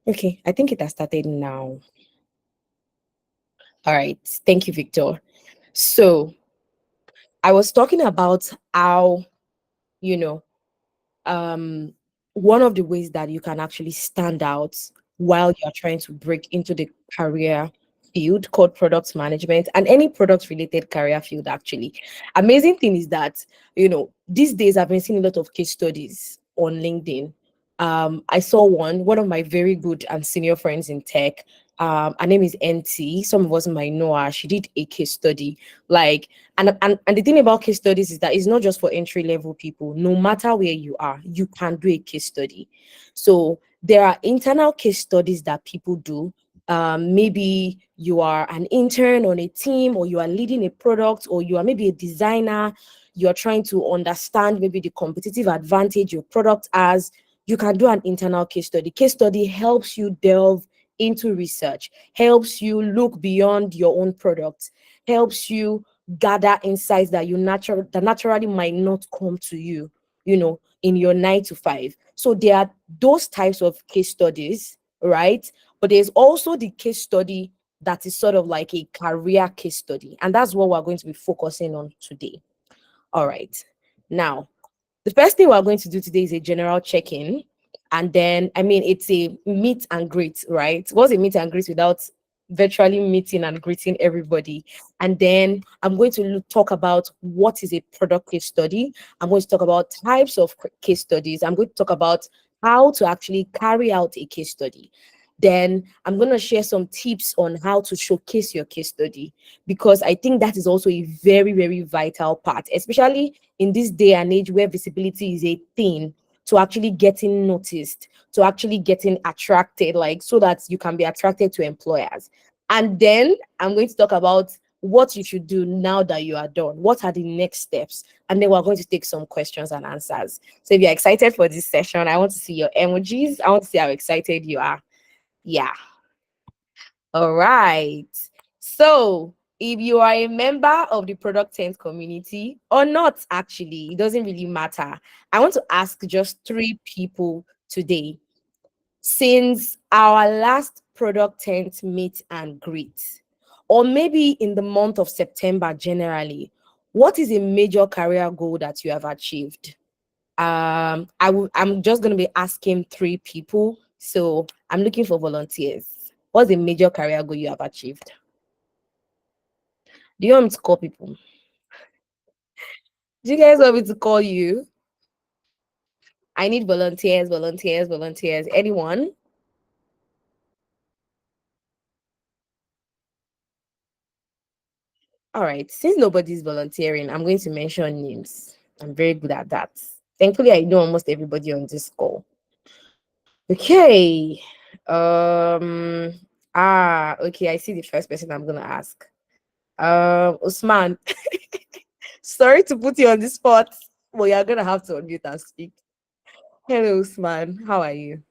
Okay, I think it has started now. All right. Thank you, Victor. So I was talking about how, you know, um, one of the ways that you can actually stand out while you're trying to break into the career field called product management and any product related career field actually. Amazing thing is that, these days I've been seeing a lot of case studies on LinkedIn. I saw one of my very good and senior friends in tech. Her name is NT. Some of us might know her. She did a case study. Like, and the thing about case studies is that it's not just for entry level people. No matter where you are, you can do a case study. So there are internal case studies that people do. Maybe you are an intern on a team, or you are leading a product, or you are maybe a designer. You are trying to understand maybe the competitive advantage your product has. You can do an internal case study. Case study helps you delve into research, helps you look beyond your own product, helps you gather insights that naturally might not come to you, in your 9 to 5. So there are those types of case studies, right? But there's also the case study that is sort of like a career case study, and that's what we're going to be focusing on today. All right. Now, the first thing we're going to do today is a general check-in. And then, I mean, it's a meet and greet, right? What's a meet and greet without virtually meeting and greeting everybody? And then I'm going to talk about what is a product case study. I'm going to talk about types of case studies. I'm going to talk about how to actually carry out a case study. Then I'm going to share some tips on how to showcase your case study, because I think that is also a very, very vital part, especially in this day and age where visibility is a thing, to actually getting noticed, to actually getting attracted, like so that you can be attracted to employers. And then I'm going to talk about what you should do now that you are done. What are the next steps? And then we're going to take some questions and answers. So if you're excited for this session, I want to see your emojis. I want to see how excited you are. Yeah. All right. So, if you are a member of the Product Tent community or not, actually, it doesn't really matter. I want to ask just 3 people today. Since our last Product Tent meet and greet, or maybe in the month of September generally, what is a major career goal that you have achieved? I'm just going to be asking 3 people. So I'm looking for volunteers. What's the major career goal you have achieved? Do you want me to call people? Do you guys want me to call you? I need volunteers, volunteers, volunteers. Anyone? All right. Since nobody's volunteering, I'm going to mention names. I'm very good at that. Thankfully, I know almost everybody on this call. Okay. Um. Okay. I see the first person I'm gonna ask. Usman. Sorry to put you on the spot, but you're gonna have to unmute and speak. Hello, Usman. How are you?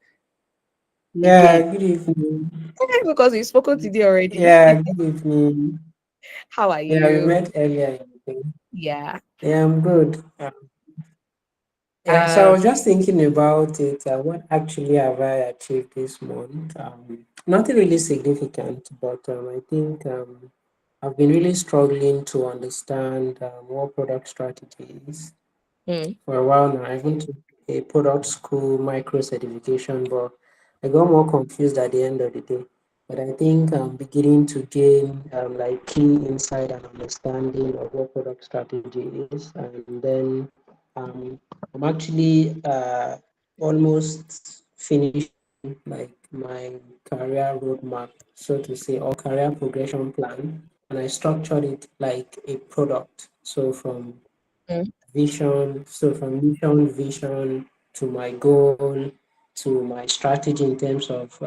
Again, Yeah, good evening. because we've spoken today already. Yeah, good evening. How are Yeah, we you? met earlier in the day. Yeah. Yeah, I'm good. Yeah, so I Um. was just thinking about it. What actually have I achieved this month? Nothing really significant, but I think I've been really struggling to understand what product strategy is. Mm, For a while now. I even took a product school micro certification, but I got more confused at the end of the day. But I think I'm beginning to gain like key insight and understanding of what product strategy is, and then I'm actually almost finishing like my career roadmap, so to say, or career progression plan, and I structured it like a product. So mm, from mission, vision to my goal to my strategy in terms of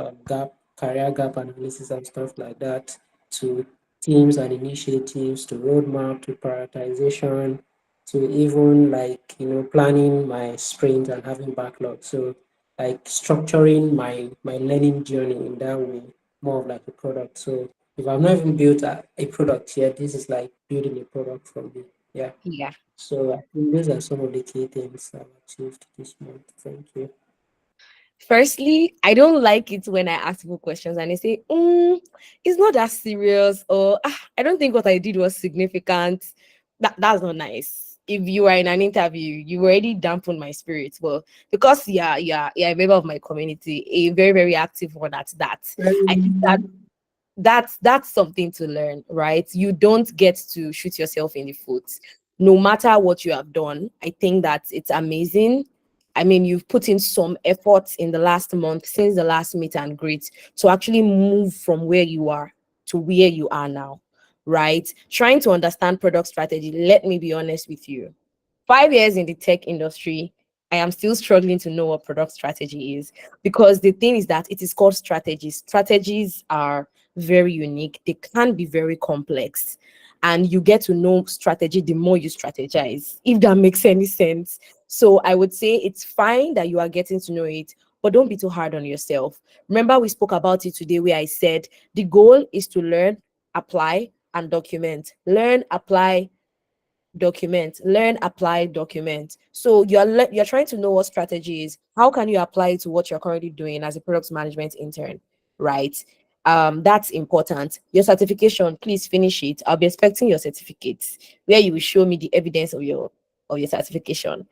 career gap analysis and stuff like that, to teams and initiatives, to roadmap, to prioritization, to even like, planning my sprint and having backlog. So like structuring my learning journey in that way, more of like a product. So if I've not even built a product yet, this is like building a product for me. Yeah. yeah. So I think those are some of the key things I've achieved this month. Thank you. Firstly, I don't like it when I ask people questions and they say, it's not that serious, or I don't think what I did was significant. That's not nice. If you are in an interview, you already dampened my spirits. Well, because yeah, a member of my community, a very, very active one at that. I think that that's something to learn, right? You don't get to shoot yourself in the foot no matter what you have done. I think that it's amazing. I mean, you've put in some effort in the last month since the last meet and greet to actually move from where you are to where you are now, right? Trying to understand product strategy. Let me be honest with you, 5 years in the tech industry, I am still struggling to know what product strategy is, because the thing is that it is called strategies. Strategies are very unique, they can be very complex. And you get to know strategy the more you strategize, if that makes any sense. So I would say it's fine that you are getting to know it, but don't be too hard on yourself. Remember, we spoke about it today where I said the goal is to learn, apply, and document. Learn, apply, document, learn, apply, document. So you're trying to know what strategy is, how can you apply it to what you're currently doing as a product management intern, right? That's important. Your certification, please finish it. I'll be expecting your certificates where you will show me the evidence of your certification.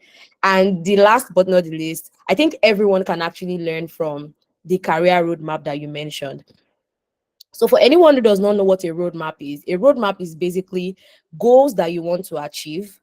And the last but not the least, I think everyone can actually learn from the career roadmap that you mentioned. So, for anyone who does not know what a roadmap is basically goals that you want to achieve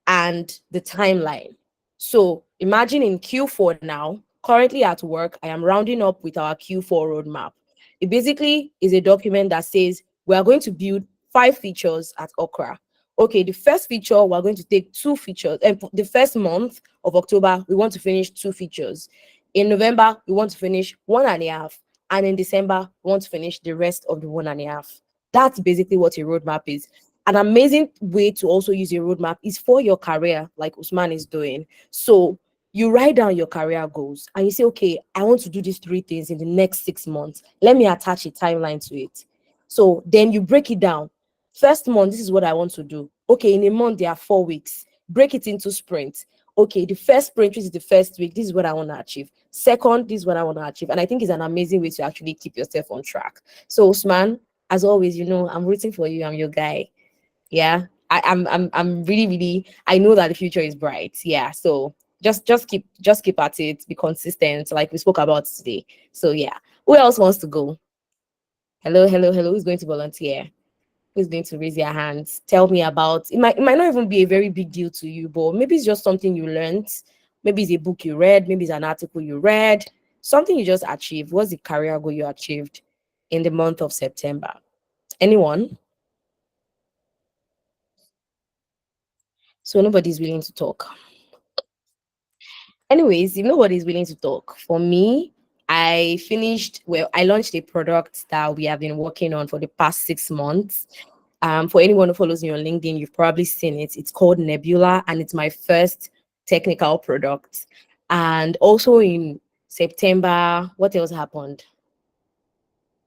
and the timeline. So, imagine in Q4 now, currently at work, I am rounding up with our Q4 roadmap. It basically is a document that says we are going to build 5 features at Okra. Okay, the first feature, we're going to take 2 features. And the first month of October, we want to finish 2 features. In November, we want to finish one and a half. And in December, we want to finish the rest of the one and a half. That's basically what a roadmap is. An amazing way to also use a roadmap is for your career, like Usman is doing. So you write down your career goals and you say, okay, I want to do these 3 things in the next 6 months. Let me attach a timeline to it. So then you break it down. First month, this is what I want to do. Okay, in a month, there are 4 weeks. Break it into sprints. Okay, the first sprint, which is the first week, this is what I want to achieve. Second, this is what I want to achieve. And I think it's an amazing way to actually keep yourself on track. So, Usman, as always, I'm rooting for you. I'm your guy. Yeah. I'm really, really, I know that the future is bright. Yeah. So just keep at it, be consistent, like we spoke about today. So yeah. Who else wants to go? Hello, hello, hello. Who's going to volunteer? Who's going to raise your hands? Tell me about it might not even be a very big deal to you, but maybe it's just something you learned. Maybe it's a book you read, maybe it's an article you read, something you just achieved. What's the career goal you achieved in the month of September? Anyone? So nobody's willing to talk. Anyways, if nobody's willing to talk, for me, I launched a product that we have been working on for the past 6 months. For anyone who follows me on LinkedIn, you've probably seen it. It's called Nebula, and it's my first technical product. And also in September, what else happened?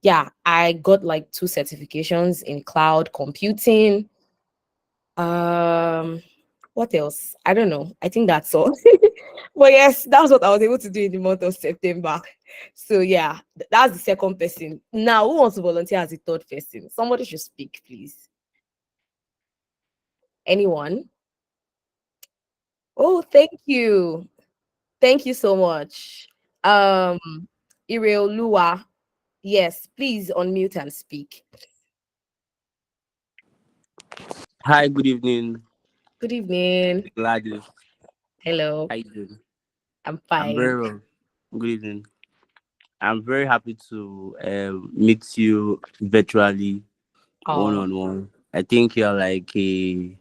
Yeah, I got like 2 certifications in cloud computing. Um, what else? I don't know. I think that's all. But yes, that's what I was able to do in the month of September. So yeah, that's the second person. Now, who wants to volunteer as the third person? Somebody should speak, please. Anyone? Oh, thank you. Thank you so much. Um, Ireolua. Yes, please unmute and speak. Hi, good evening. Good evening. Gladys. Hello. How you doing? I'm I'm fine. very well. Good evening. I'm very happy to meet you virtually, one Oh, on one. I think you're like a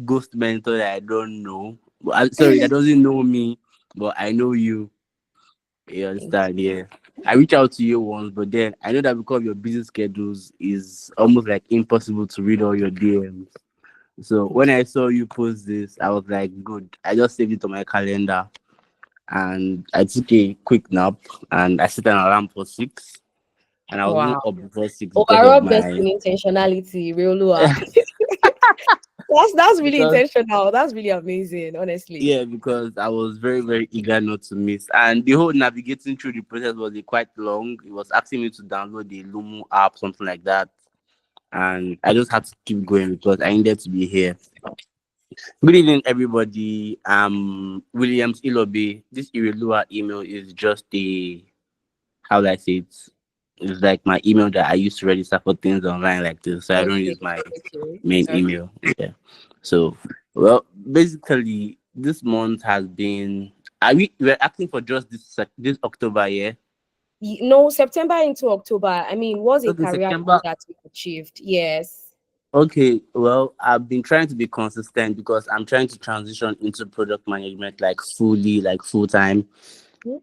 ghost mentor that I don't know. I'm sorry, that doesn't know me, but I know you. You thank understand? you. Yeah. I reached out to you once, but then I know that because of your busy schedules is almost like impossible to read all your DMs. So when I saw you post this, I was like, good. I just saved it on my calendar and I took a quick nap and I set an alarm for 6 and I was even Wow. up before 6 because of Overall best my in intentionality, Ireolua. That's really because intentional. That's really amazing, honestly. yeah, because I was very, very eager not to miss. And the whole navigating through the process was quite long. It was asking me to download the Lumo app, something like that. And I just had to keep going because I needed to be here. Good evening, everybody. Williams Ilobi. This Irelua email is just a, how do I say it? It's like my email that I used to register for things online like this. So I don't Okay, use my okay, main okay. email. Yeah. So, well, basically, this month has been. Are we're asking for just this October, yeah? No, September into October. I mean, was a Okay, career goal September. that we achieved. Yes. Okay, well, I've been trying to be consistent because I'm trying to transition into product management like fully, like full time.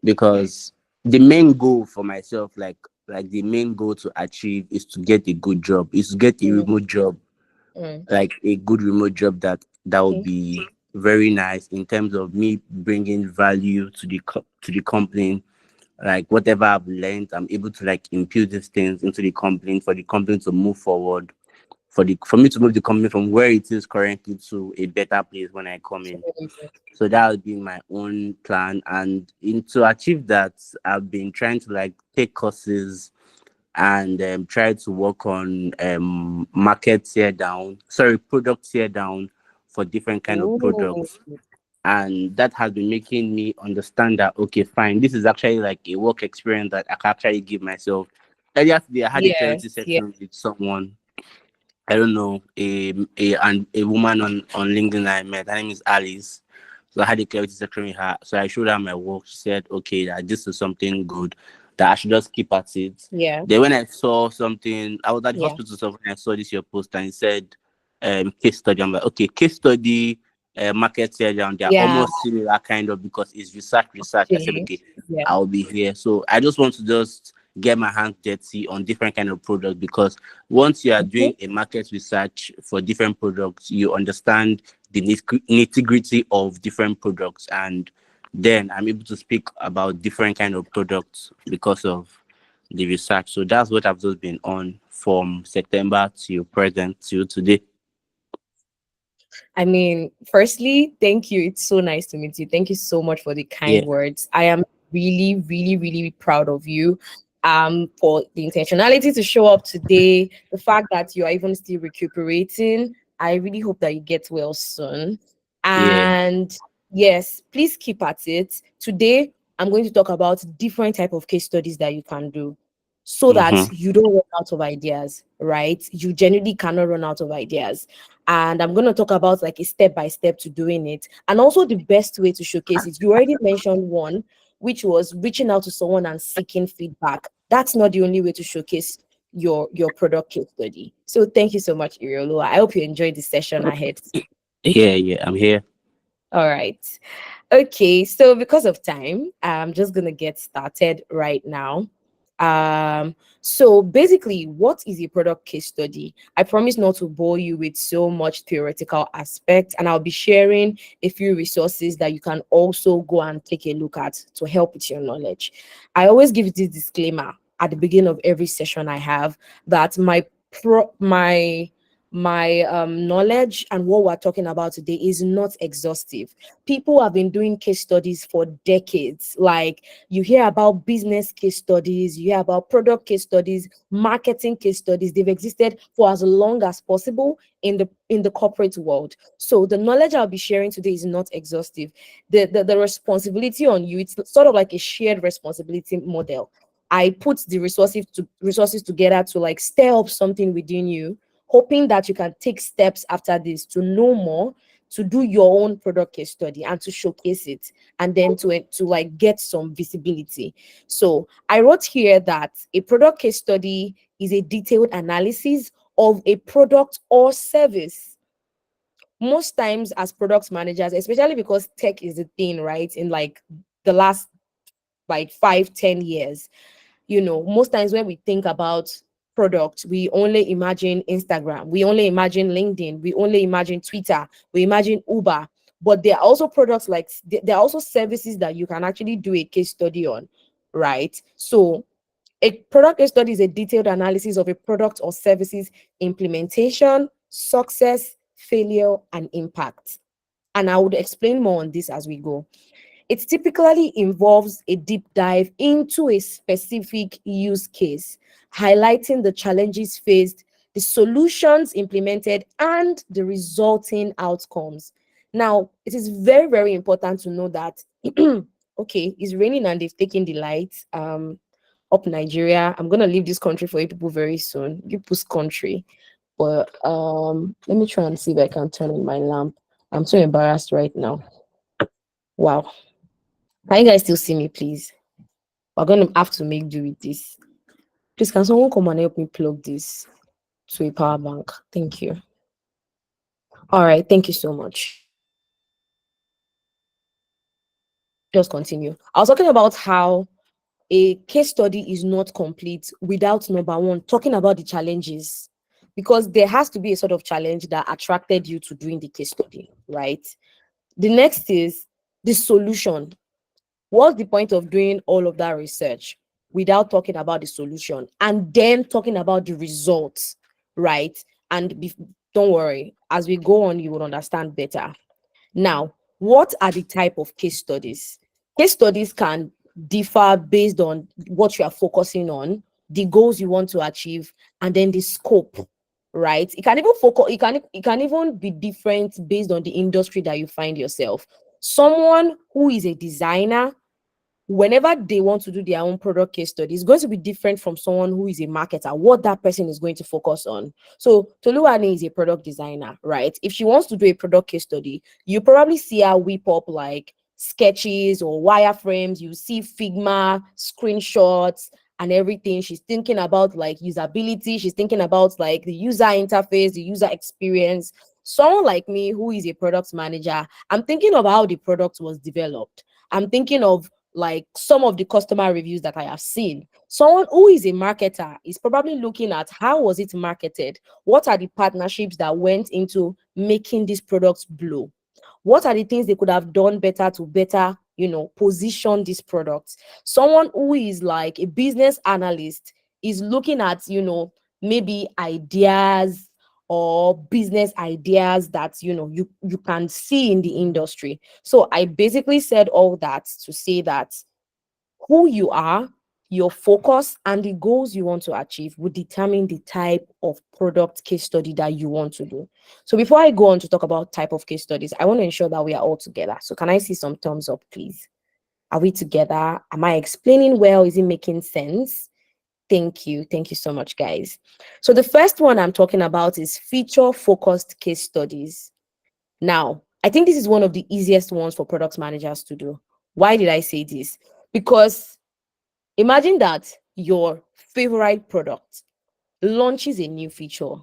Because the main goal for myself, like the main goal to achieve is to get a good job, is to get a Mm, remote job, mm, like a good remote job that would mm. be very nice in terms of me bringing value to to the company. Like whatever I've learned, I'm able to like impute these things into the company for the company to move forward, for me to move the company from where it is currently to a better place when I come It's in. really good. So that would be my own plan. And to achieve that, I've been trying to like take courses and try to work on market tear down, sorry, product tear down for different kind of Ooh, products. And that has been making me understand that okay, fine, this is actually like a work experience that I can actually give myself. Earlier today, I had a clarity yes, yes. session with someone. I don't know, a woman on LinkedIn I met. Her name is Alice. So I had a clarity section with her. So I showed her my work. She said, okay, that this is something good, that I should just keep at it. Yeah, Then when I saw something, I was at the yeah. hospital, so when I saw this your post and it said case study, I'm like, okay, case study, market share down, they're Yeah, almost similar kind of because it's research. I said, actually. okay, Yeah. I'll be here. So I just want to just get my hands dirty on different kind of products because once you are Mhm. doing a market research for different products, you understand the nitty gritty of different products, and then I'm able to speak about different kind of products because of the research. So that's what I've just been on from September to present to today. I mean, firstly, thank you. It's so nice to meet you. Thank you so much for the kind Yeah, words. I am really, really, really proud of you. For the intentionality to show up today, the fact that you are even still recuperating. I really hope that you get well soon. yeah. And yes, please keep at it. Today, I'm going to talk about different type of case studies that you can do so that Mm-hmm. you don't run out of ideas, right? You genuinely cannot run out of ideas, and I'm going to talk about like a step by step to doing it, and also the best way to showcase it. You already mentioned one, which was reaching out to someone and seeking feedback. That's not the only way to showcase your product case study. So thank you so much, Iriolu. I hope you enjoyed the session ahead. Yeah, yeah. I'm here. All right. Okay, so because of time, I'm just gonna get started right now. So basically, what is a product case study? I promise not to bore you with so much theoretical aspect, and I'll be sharing a few resources that you can also go and take a look at to help with your knowledge. I always give this disclaimer at the beginning of every session I have that my knowledge and what we're talking about today is not exhaustive. People have been doing case studies for decades. Like, you hear about business case studies, you hear about product case studies, marketing case studies. They've existed for as long as possible in the corporate world. So the knowledge I'll be sharing today is not exhaustive. The responsibility on you, it's sort of like a shared responsibility model. I put the resources together to like stir up something within you, hoping that you can take steps after this to know more, to do your own product case study and to showcase it, and then to like get some visibility. So I wrote here that a product case study is a detailed analysis of a product or service. Most times as product managers, especially because tech is a thing, right, in like the last like 5-10 years, most times when we think about products, we only imagine Instagram, we only imagine LinkedIn, we only imagine Twitter, we imagine Uber. But there are also products like there are also services that you can actually do a case study on, right? So a product case study is a detailed analysis of a product or services implementation, success, failure, and impact. And I would explain more on this as we go. It typically involves a deep dive into a specific use case, highlighting the challenges faced, the solutions implemented, and the resulting outcomes. Now, it is very, very important to know that, okay, it's raining and they've taken the lights up Nigeria. I'm going to leave this country for you people very soon. You post country. But let me try and see if I can turn on my lamp. I'm so embarrassed right now. Wow. Can you guys still see me, please? We're gonna have to make do with this. Please, can someone come and help me plug this to a power bank? Thank you. All right, thank you so much. Just continue. I was talking about how a case study is not complete without number one talking about the challenges, because there has to be a sort of challenge that attracted you to doing the case study, right? The next is the solution. What's the point of doing all of that research without talking about the solution and then talking about the results, right? And don't worry, as we go on, you will understand better. Now, what are the type of case studies? Case studies can differ based on what you are focusing on, the goals you want to achieve, and then the scope, right? It can even focus, it can even be different based on the industry that you find yourself. Someone who is a designer, whenever they want to do their own product case study, it's going to be different from someone who is a marketer, what that person is going to focus on. So Toluwane is a product designer, right? If she wants to do a product case study, you probably see her whip up like sketches or wireframes, you see Figma, screenshots, and everything. She's thinking about like usability, she's thinking about like the user interface, the user experience. Someone like me who is a product manager, I'm thinking of how the product was developed. I'm thinking of like some of the customer reviews that I have seen. Someone who is a marketer is probably looking at how was it marketed? What are the partnerships that went into making these products blow? What are the things they could have done better to better, position these products? Someone who is like a business analyst is looking at, maybe ideas or business ideas that you can see in the industry. So I basically said all that to say that who you are, your focus, and the goals you want to achieve will determine the type of product case study that you want to do. So before I go on to talk about type of case studies, I want to ensure that we are all together. So can I see some thumbs up, please? Are we together? Am I explaining well? Is it making sense? Thank you. Thank you so much, guys. So the first one I'm talking about is feature focused case studies. Now, I think this is one of the easiest ones for product managers to do. Why did I say this? Because imagine that your favorite product launches a new feature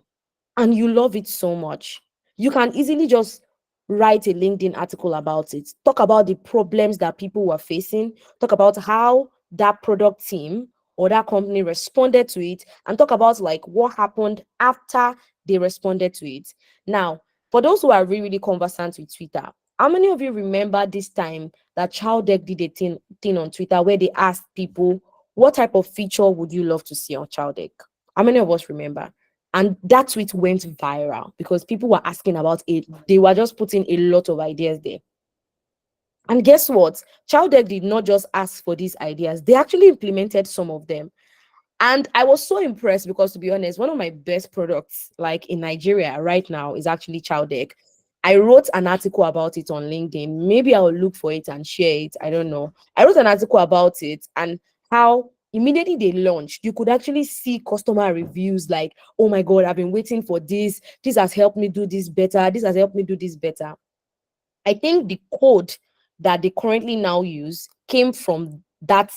and you love it so much. You can easily just write a LinkedIn article about it, talk about the problems that people were facing, talk about how that product team or that company responded to it, and talk about like what happened after they responded to it. Now, for those who are really, really conversant with Twitter, how many of you remember this time that Chowdeck did a thing on Twitter where they asked people, what type of feature would you love to see on Chowdeck? How many of us remember? And that tweet went viral because people were asking about it. They were just putting a lot of ideas there. And guess what? Chowdeck did not just ask for these ideas, they actually implemented some of them. And I was so impressed because, to be honest, one of my best products, like in Nigeria right now, is actually Chowdeck. I wrote an article about it on LinkedIn. Maybe I'll look for it and share it. I don't know. I wrote an article about it and how immediately they launched, you could actually see customer reviews like, oh my God, I've been waiting for this. This has helped me do this better. This has helped me do this better. I think the code that they currently now use came from that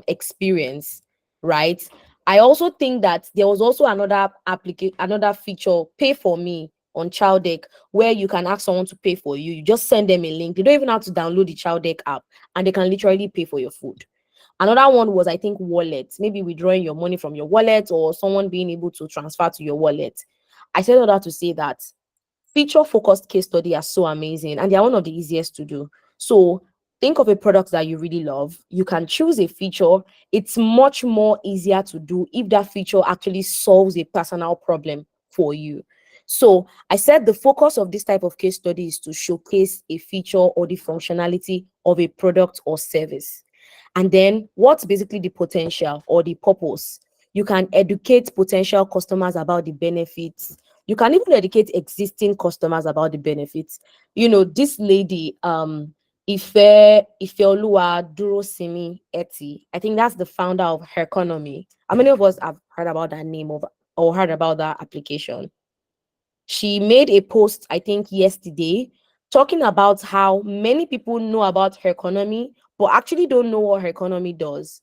experience, right? I also think that there was also another feature, pay for me on Chowdeck, where you can ask someone to pay for you. You just send them a link. They don't even have to download the Chowdeck app, and they can literally pay for your food. Another one was, I think, wallet, maybe withdrawing your money from your wallet or someone being able to transfer to your wallet. I said all that to say that feature focused case study are so amazing and they are one of the easiest to do. So think of a product that you really love. You can choose a feature. It's much more easier to do if that feature actually solves a personal problem for you. So I said the focus of this type of case study is to showcase a feature or the functionality of a product or service. And then what's basically the potential or the purpose? You can educate potential customers about the benefits. You can even educate existing customers about the benefits. You know, this lady, Ifeoluwa Durosimi Eti, I think that's the founder of Her Economy. How many of us have heard about that name of or heard about that application? She made a post, I think, yesterday, talking about how many people know about Her Economy, but actually don't know what Her Economy does.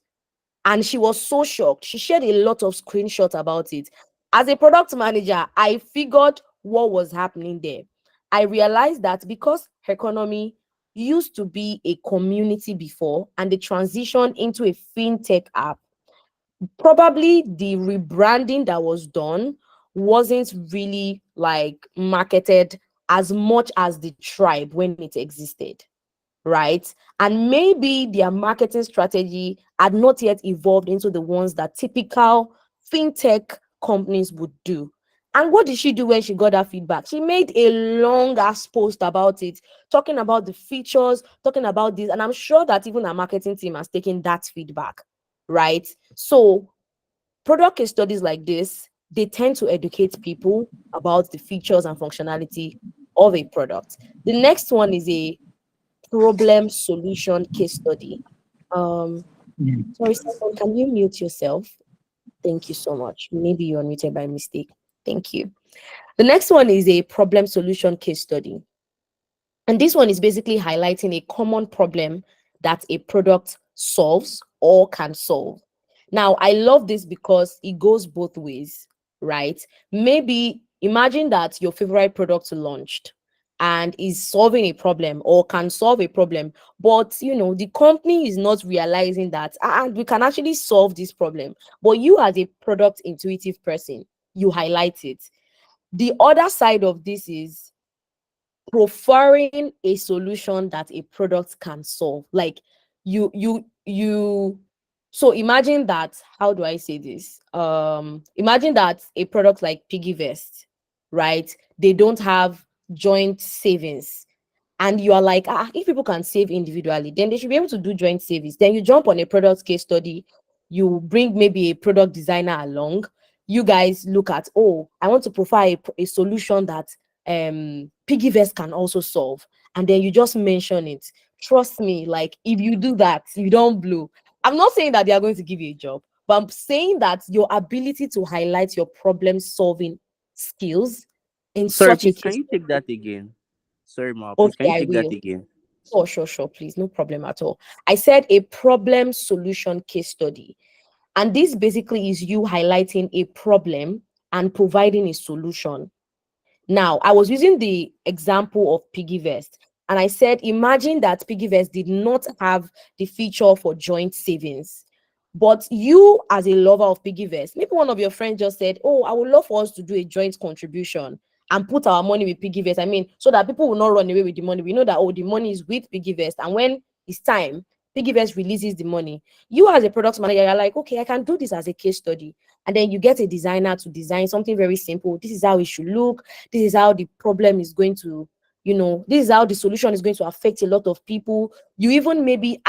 And she was so shocked. She shared a lot of screenshots about it. As a product manager, I figured what was happening there. I realized that because Her Economy used to be a community before and the transition into a fintech app, probably the rebranding that was done wasn't really like marketed as much as the tribe when it existed, right? And maybe their marketing strategy had not yet evolved into the ones that typical fintech companies would do. And what did she do when she got that feedback? She made a long ass post about it, talking about the features, talking about this. And I'm sure that even our marketing team has taken that feedback, right? So product case studies like this, they tend to educate people about the features and functionality of a product. The next one is a problem solution case study. Um, Sorry, second, can you mute yourself? Thank you so much. Maybe you unmuted by mistake. Thank you. The next one is a problem solution case study. And this one is basically highlighting a common problem that a product solves or can solve. Now, I love this because it goes both ways, right? Maybe imagine that your favorite product launched and is solving a problem or can solve a problem, but the company is not realizing that we can actually solve this problem. But you, as a product intuitive person, you highlight it. The other side of this is preferring a solution that a product can solve. Like you so imagine that, how do I say this? Imagine that a product like Piggy Vest, right? They don't have joint savings, and you are like, if people can save individually, then they should be able to do joint savings. Then you jump on a product case study, you bring maybe a product designer along, you guys look at, oh, I want to provide a solution that Piggyverse can also solve, and then you just mention it. Trust me, like if you do that, you don't blow. I'm not saying that they are going to give you a job, but I'm saying that your ability to highlight your problem solving skills in Sorry, such a please, can case you take study. that again? Sorry, Ma, please, can Okay, you I take that will. again? Sure, please. No problem at all. I said a problem solution case study. And this basically is you highlighting a problem and providing a solution. Now, I was using the example of Piggyvest, and I said, imagine that Piggyvest did not have the feature for joint savings. But you, as a lover of Piggyvest, maybe one of your friends just said, oh, I would love for us to do a joint contribution and put our money with Piggyvest. I mean, so that people will not run away with the money. We know that, oh, the money is with Piggyvest. And when it's time, Piggyvest releases the money. You, as a product manager, you're like, okay, I can do this as a case study. And then you get a designer to design something very simple. This is how it should look. This is how the problem is going to, this is how the solution is going to affect a lot of people. You even maybe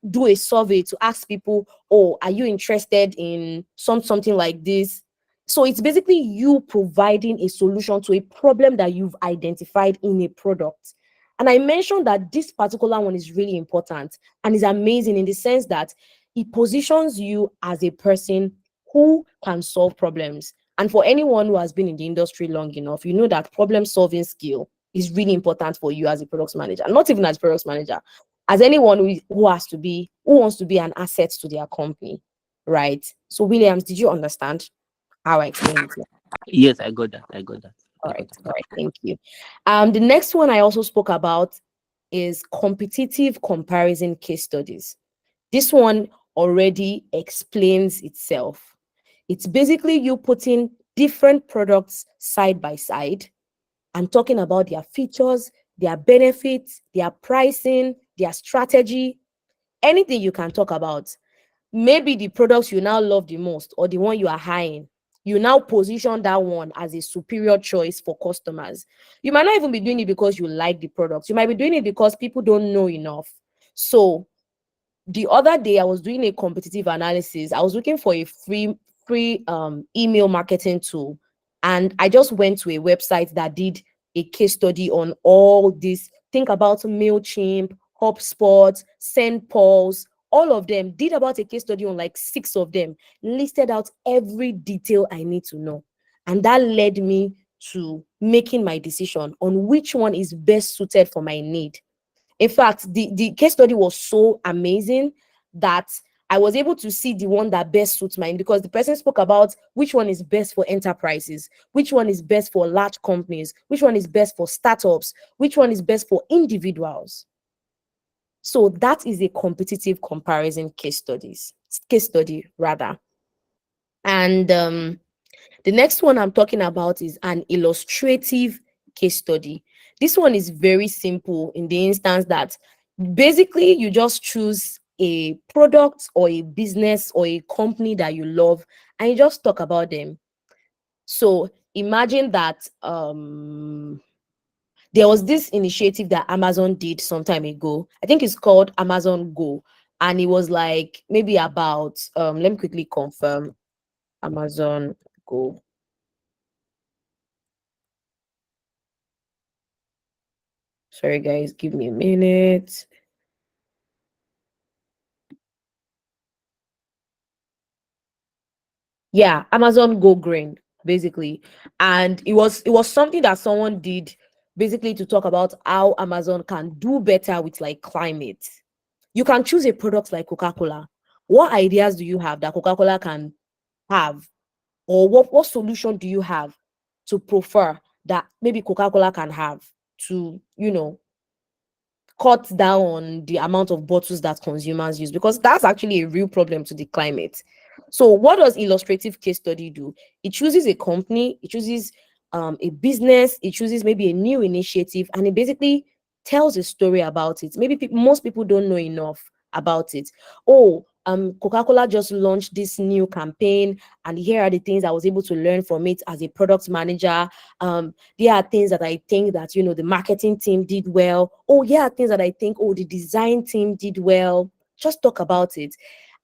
do a survey to ask people, oh, are you interested in something like this? So it's basically you providing a solution to a problem that you've identified in a product. And I mentioned that this particular one is really important and is amazing in the sense that it positions you as a person who can solve problems. And for anyone who has been in the industry long enough, you know that problem solving skill is really important for you as a product manager, not even as product manager, as anyone who wants to be an asset to their company, right? So Williams, did you understand how I explained it? Yes, I got that. I got that. I got All that. right, thank you. The next one I also spoke about is competitive comparison case studies. This one already explains itself. It's basically you putting different products side by side and talking about their features, their benefits, their pricing, their strategy, anything you can talk about. Maybe the products you now love the most or the one you are eyeing you now position that one as a superior choice for customers. You might not even be doing it because you like the product. You might be doing it because people don't know enough. So the other day I was doing a competitive analysis. I was looking for a free email marketing tool, and I just went to a website that did a case study on all this. Think about MailChimp, HubSpot, SendPulse, all of them did about a case study on like six of them, listed out every detail I need to know. And that led me to making my decision on which one is best suited for my need. In fact, the case study was so amazing that I was able to see the one that best suits mine, because the person spoke about which one is best for enterprises, which one is best for large companies, which one is best for startups, which one is best for individuals. So that is a competitive comparison case study rather. And the next one I'm talking about is an illustrative case study. This one is very simple in the instance that basically you just choose a product or a business or a company that you love and you just talk about them. So imagine that there was this initiative that Amazon did some time ago. I think it's called Amazon Go. And it was like maybe about let me quickly confirm. Amazon Go. Sorry, guys, give me a minute. Yeah, Amazon Go Green, basically. And it was something that someone did basically to talk about how Amazon can do better with like climate. You can choose a product like Coca-Cola. What ideas do you have that Coca-Cola can have? Or what solution do you have to prefer that maybe Coca-Cola can have to, cut down on the amount of bottles that consumers use, because that's actually a real problem to the climate. So what does illustrative case study do? It chooses a company, it chooses a business, it chooses maybe a new initiative, and it basically tells a story about it. Maybe most people don't know enough about it. Oh, Coca-Cola just launched this new campaign, and here are the things I was able to learn from it as a product manager. There are things that I think that the marketing team did well. Oh, yeah, things that I think, oh, the design team did well. Just talk about it.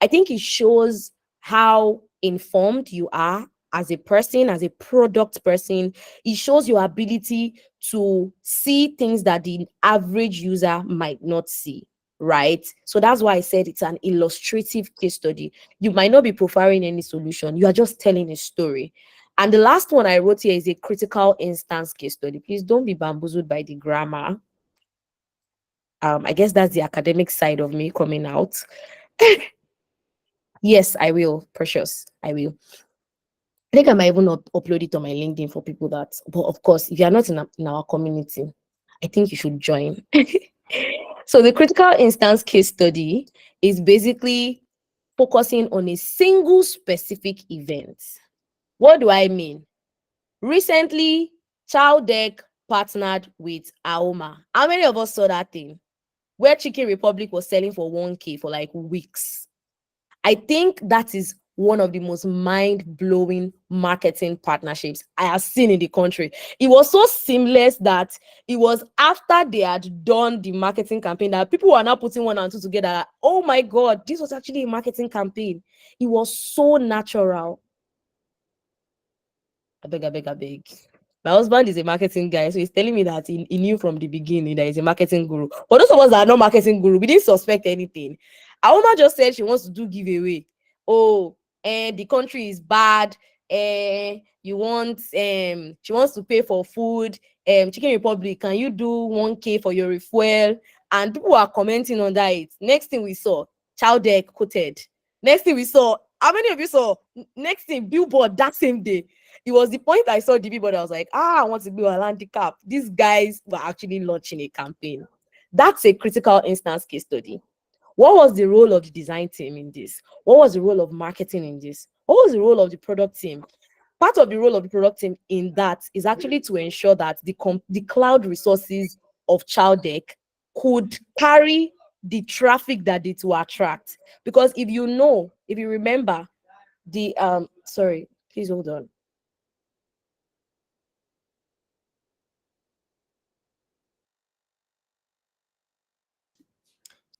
I think it shows how informed you are as a person, as a product person. It shows your ability to see things that the average user might not see, right? So that's why I said it's an illustrative case study. You might not be profiling any solution, you are just telling a story. And the last one I wrote here is a critical instance case study. Please don't be bamboozled by the grammar. I guess that's the academic side of me coming out. Yes, I will, Precious. I will. I think I might even upload it on my LinkedIn for people that, but of course, if you're not in our community, I think you should join. So the critical instance case study is basically focusing on a single specific event. What do I mean? Recently, Chowdeck partnered with Aoma. How many of us saw that thing? Where Chicken Republic was selling for 1K for like weeks. I think that is one of the most mind-blowing marketing partnerships I have seen in the country. It was so seamless that it was after they had done the marketing campaign that people were now putting one and two together. Oh my God, this was actually a marketing campaign. It was so natural. I beg. My husband is a marketing guy, so he's telling me that he knew from the beginning that he's a marketing guru. But those of us that are not marketing guru, we didn't suspect anything. Aoma just said she wants to do giveaway. Oh, and the country is bad. You want she wants to pay for food. Chicken Republic, can you do 1K for your refuel? And people were commenting on that. Next thing we saw, child deck quoted. Next thing we saw, how many of you saw? Next thing, billboard that same day. It was the point I saw the people that I was like, I want to be a handicap. These guys were actually launching a campaign. That's a critical instance case study. What was the role of the design team in this? What was the role of marketing in this? What was the role of the product team? Part of the role of the product team in that is actually to ensure that the cloud resources of Child Deck could carry the traffic that it will attract. Because if you remember, the sorry, Please hold on.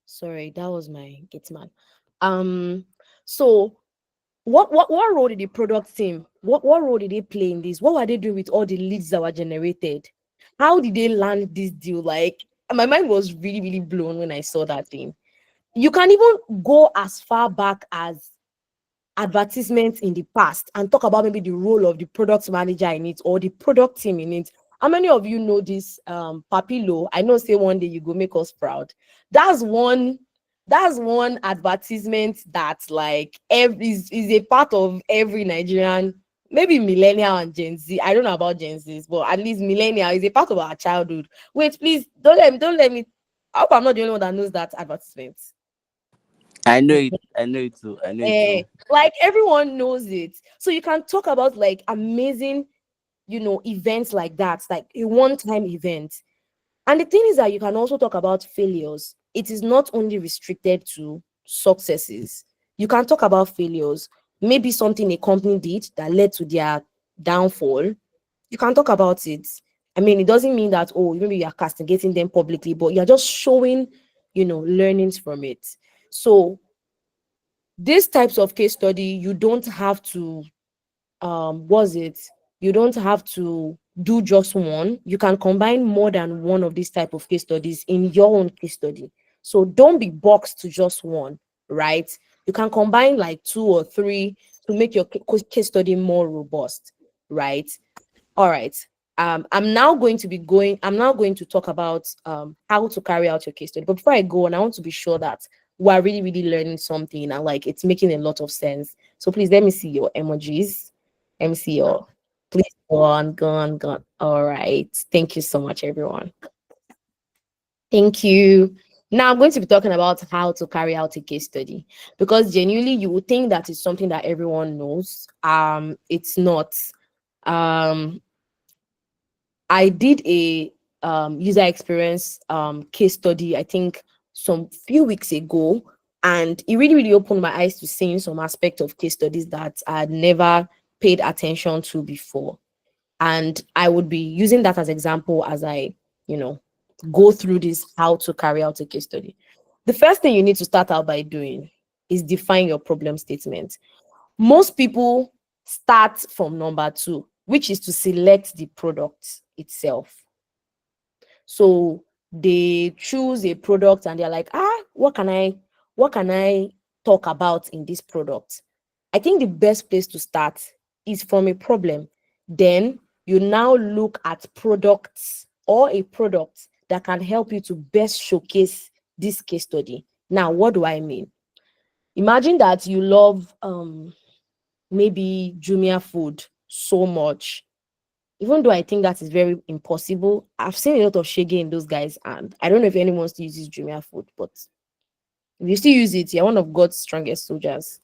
Sorry, that was my gate man. So what role did the product team, what role did they play in this? What were they doing with all the leads that were generated? How did they land this deal? Like, my mind was really, really blown when I saw that thing. You can even go as far back as advertisements in the past and talk about maybe the role of the product manager in it or the product team in it. How many of you know this Papilo? I know say one day you go make us proud. That's one that's one advertisement that like every is a part of every Nigerian, maybe millennial and Gen Z. I don't know about Gen Z's, but at least millennial is a part of our childhood. Wait, please don't let me. I hope I'm not the only one that knows that advertisement. I know it. I know it too. I know it too. Like everyone knows it. So you can talk about like amazing, events like that, like a one-time event. And the thing is that you can also talk about failures. It is not only restricted to successes. You can talk about failures. Maybe something a company did that led to their downfall. You can talk about it. I mean, it doesn't mean that, oh, maybe you are castigating them publicly, but you're just showing, learnings from it. So these types of case study, you don't have to was it you don't have to do just one. You can combine more than one of these type of case studies in your own case study. So don't be boxed to just one, right? You can combine like two or three to make your case study more robust, right? All right. I'm now going to talk about how to carry out your case study. But before I go on, I want to be sure that we're really, really learning something and like it's making a lot of sense. So please let me see your emojis. Let me see your please go on, go on, go on. All right. Thank you so much, everyone. Thank you. Now I'm going to be talking about how to carry out a case study because genuinely you would think that it's something that everyone knows. It's not. Um, I did a user experience case study, I think some few weeks ago, and it really, really opened my eyes to seeing some aspect of case studies that I had never paid attention to before. And I would be using that as example as I, you know, go through this how to carry out a case study. The first thing you need to start out by doing is define your problem statement. Most people start from number two, which is to select the product itself. So they choose a product and they're like, what can I talk about in this product? I think the best place to start is from a problem. Then you now look at products or a product that can help you to best showcase this case study. Now, what do I mean? Imagine that you love maybe Jumia food so much. Even though I think that is very impossible, I've seen a lot of shege in those guys, and I don't know if anyone still uses Jumia food, but if you still use it, you're one of God's strongest soldiers.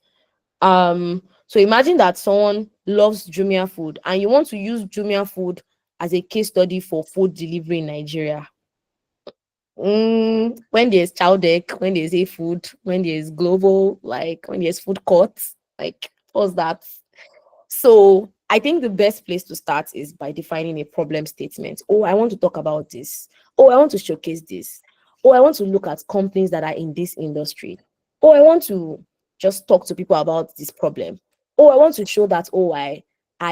So imagine that someone loves Jumia food and you want to use Jumia food as a case study for food delivery in Nigeria. When there's child deck, when there's a food, when there's global, like when there's food courts, like what's that? So I think the best place to start is by defining a problem statement. Oh, I want to talk about this. Oh, I want to showcase this. Oh, I want to look at companies that are in this industry. Oh, I want to just talk to people about this problem. Oh, I want to show that, oh, I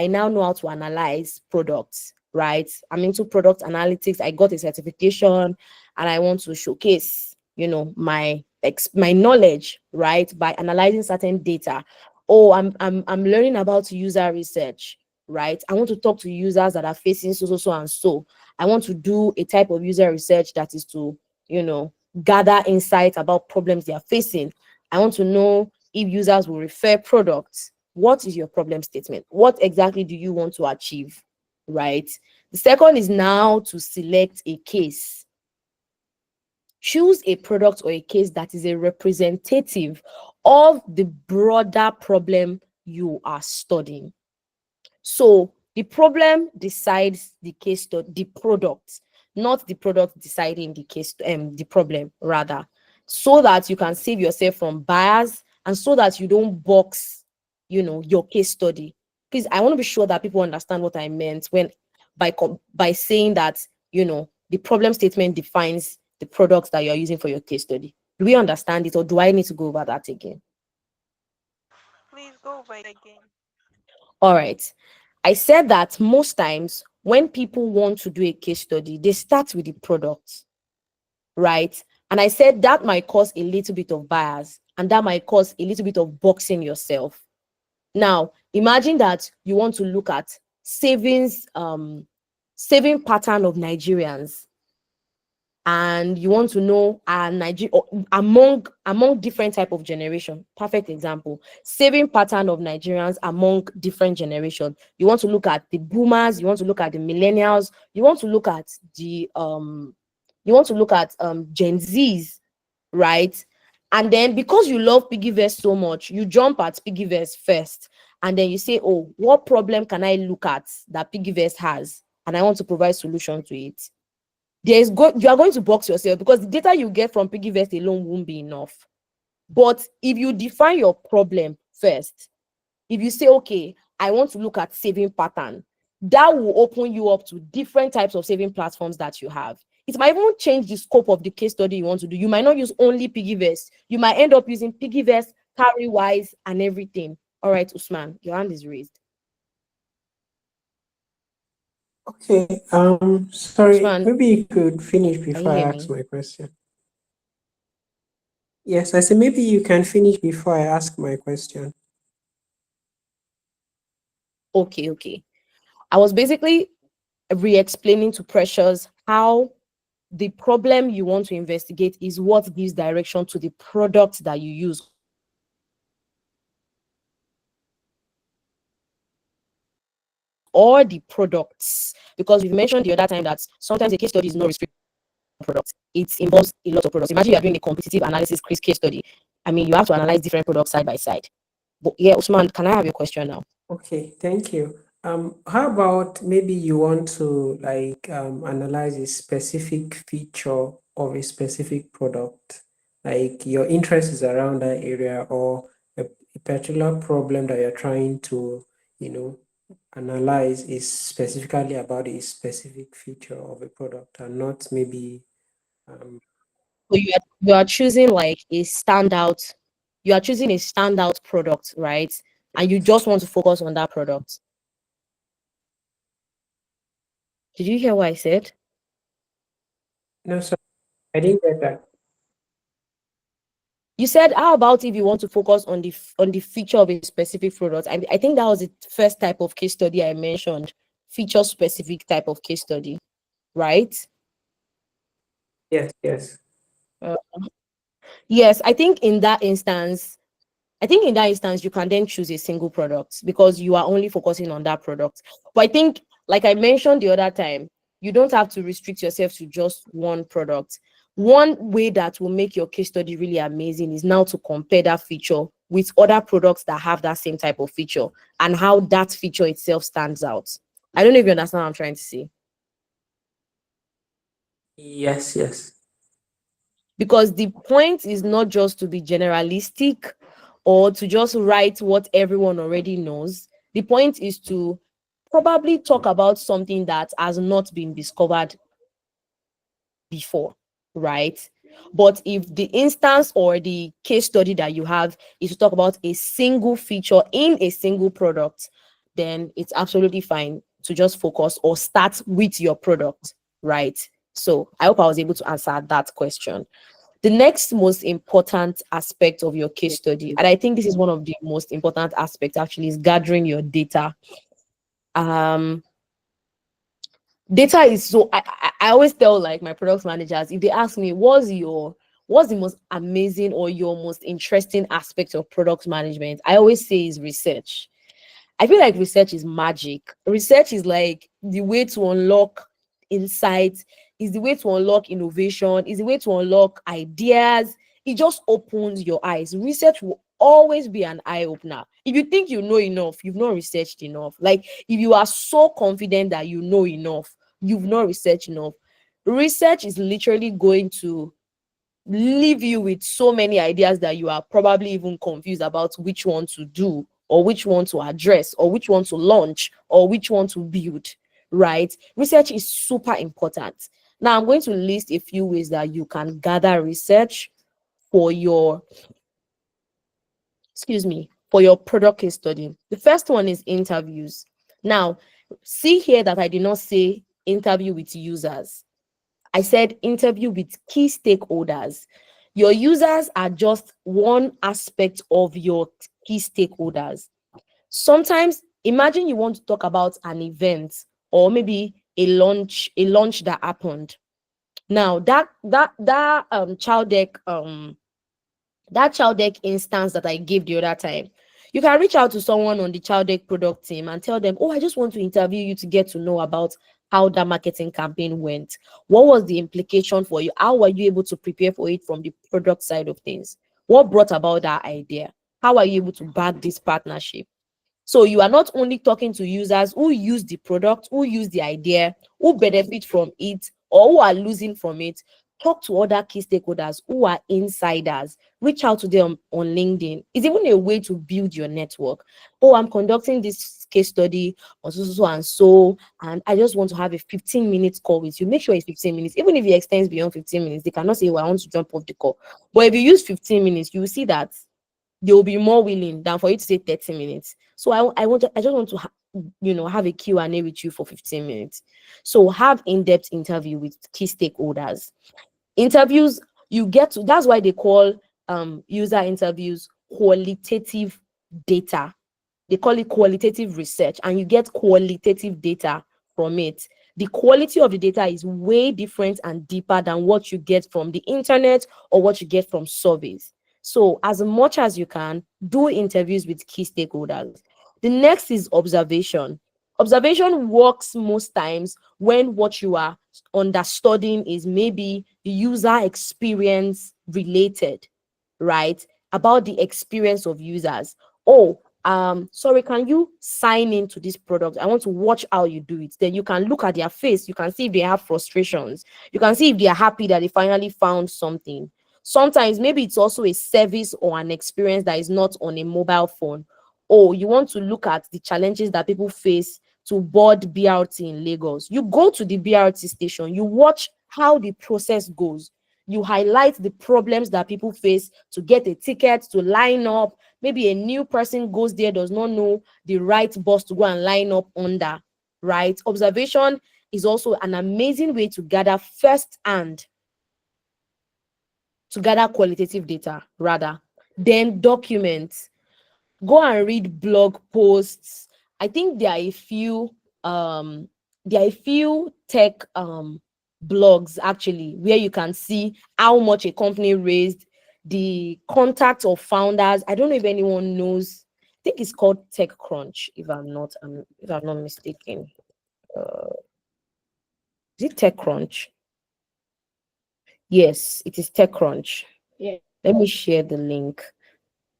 now know how to analyze products, right? I'm into product analytics. I got a certification and I want to showcase, my knowledge, right? By analyzing certain data. Oh, I'm learning about user research, right? I want to talk to users that are facing so and so. I want to do a type of user research that is to, gather insights about problems they are facing. I want to know if users will refer products. What is your problem statement? What exactly do you want to achieve, right? The second is now to select a case. Choose a product or a case that is a representative of the broader problem you are studying. So the problem decides the case study, the product, not the product deciding the problem rather, so that you can save yourself from bias and so that you don't box, your case study. Please, I want to be sure that people understand what I meant when by saying that, the problem statement defines the products that you're using for your case study. Do we understand it, or do I need to go over that again? Please go over it again. All right. I said that most times when people want to do a case study, they start with the product, right? And I said that might cause a little bit of bias, and that might cause a little bit of boxing yourself. Now, imagine that you want to look at saving pattern of Nigerians, and you want to know among different type of generation. Perfect example, saving pattern of Nigerians among different generation. You want to look at the boomers, you want to look at the millennials, you want to look at Gen Z's, right? And then because you love Piggyverse so much, you jump at Piggyverse first, and then you say, oh, what problem can I look at that Piggyverse has, and I want to provide solution to it. You are going to box yourself, because the data you get from Piggyverse alone won't be enough. But if you define your problem first, if you say, okay, I want to look at saving pattern, that will open you up to different types of saving platforms that you have. It might even change the scope of the case study you want to do. You might not use only Piggyverse. You might end up using Piggyverse, Carrywise, and everything. All right, Usman, your hand is raised. Okay, sorry, Usman, maybe you could finish can you before I hear ask me? my question. Yes, I said maybe you can finish before I ask my question. Okay. I was basically re-explaining to Precious how the problem you want to investigate is what gives direction to the product that you use, or the products. Because we've mentioned the other time that sometimes a case study is not restricted to products, it involves a lot of products. Imagine you are doing a competitive analysis case study. I mean, you have to analyze different products side by side. But yeah, Usman, can I have your question now? Okay, thank you. How about maybe you want to like analyze a specific feature of a specific product, like your interest is around that area, or a particular problem that you're trying to, you know, analyze is specifically about a specific feature of a product and not maybe um, So you are choosing like you are choosing a standout product, right? And you just want to focus on that product. Did you hear what I said? no, sorry, I didn't get that. You said, how about if you want to focus on the feature of a specific product? I think that was the first type of case study I mentioned, feature specific type of case study, right? Yes. Uh, yes, I think in that instance, you can then choose a single product because you are only focusing on that product. But I think, like I mentioned the other time, you don't have to restrict yourself to just one product. One way that will make your case study really amazing is now to compare that feature with other products that have that same type of feature and how that feature itself stands out. I don't know if you understand what I'm trying to say. Yes. Because the point is not just to be generalistic or to just write what everyone already knows. The point is to probably talk about something that has not been discovered before, right? But if the instance or the case study that you have is to talk about a single feature in a single product, then it's absolutely fine to just focus or start with your product, right? So I hope I was able to answer that question. The next most important aspect of your case study, and I think this is one of the most important aspects actually, is gathering your data. Um, Data is so I always tell like my product managers, if they ask me what's the most amazing or your most interesting aspect of product management, I always say is research. I feel like research is magic. Research is like the way to unlock insights, is the way to unlock innovation, is the way to unlock ideas. It just opens your eyes. Research will always be an eye opener. If you think you know enough, you've not researched enough. Like if you are so confident that you know enough, you've not researched enough. Research is literally going to leave you with so many ideas that you are probably even confused about which one to do or which one to address, or which one to launch, or which one to build, right? Research is super important. Now, I'm going to list a few ways that you can gather research for your, excuse me, for your product case study. The first one is interviews. Now, see here that I did not say interview with users. I said interview with key stakeholders. Your users are just one aspect of your key stakeholders. Sometimes imagine you want to talk about an event, or maybe a launch that happened. Now that child deck instance that I gave the other time, you can reach out to someone on the child deck product team and tell them, oh, I just want to interview you to get to know about how that marketing campaign went. What was the implication for you? How were you able to prepare for it from the product side of things? What brought about that idea? How are you able to back this partnership? So you are not only talking to users who use the product, who use the idea, who benefit from it, or who are losing from it. Talk to other key stakeholders who are insiders. Reach out to them on LinkedIn. It's even a way to build your network. Oh, I'm conducting this case study on so, so, so, and so, and I just want to have a 15-minute call with you. Make sure it's 15 minutes. Even if it extends beyond 15 minutes, they cannot say, well, I want to jump off the call. But if you use 15 minutes, you will see that they will be more willing than for you to say 30 minutes. So I just want to have a Q&A with you for 15 minutes. So have in-depth interview with key stakeholders. Interviews, you get to, that's why they call user interviews qualitative data. They call it qualitative research, and you get qualitative data from it. The quality of the data is way different and deeper than what you get from the internet or what you get from surveys. So as much as you can, do interviews with key stakeholders. The next is observation. Observation works most times when what you are understudying is maybe user experience related, right? About the experience of users. Oh, sorry, can you sign into this product? I want to watch how you do it. Then you can look at their face. You can see if they have frustrations. You can see if they are happy that they finally found something. Sometimes maybe it's also a service or an experience that is not on a mobile phone. Or you want to look at the challenges that people face to board BRT in Lagos. You go to the BRT station, you watch how the process goes. You highlight the problems that people face to get a ticket, to line up. Maybe a new person goes there, does not know the right bus to go and line up under, right? Observation is also an amazing way to gather first hand, to gather qualitative data, rather. Then document. Go and read blog posts. I think there are a few tech blogs actually where you can see how much a company raised, the contact of founders. I don't know if anyone knows. I think it's called TechCrunch, if I'm not mistaken. Is it TechCrunch? Yes, it is TechCrunch. Yeah. Let me share the link.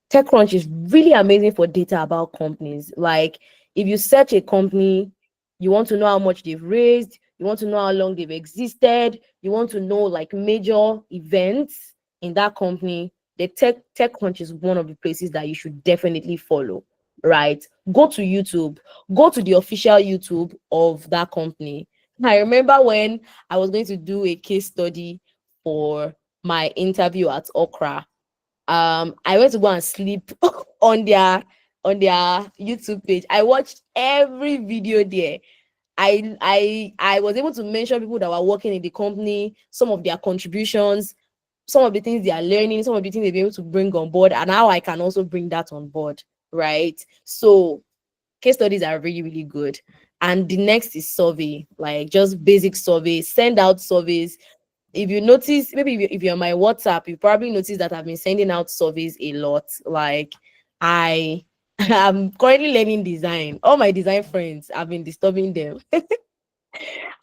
TechCrunch is really amazing for data about companies. Like if you search a company, you want to know how much they've raised, you want to know how long they've existed, you want to know like major events in that company. The TechCrunch is one of the places that you should definitely follow. Right? Go to YouTube, go to the official YouTube of that company. I remember when I was going to do a case study for my interview at Okra. I went to go and sleep on their YouTube page. I watched every video there. I was able to mention people that were working in the company, some of their contributions, some of the things they are learning, some of the things they've been able to bring on board, and how I can also bring that on board, right? So case studies are really, really good. And the next is survey, like just basic surveys, send out surveys. If you notice, maybe if you're on my WhatsApp, you probably notice that I've been sending out surveys a lot. Like I am currently learning design. All my design friends, I've been disturbing them.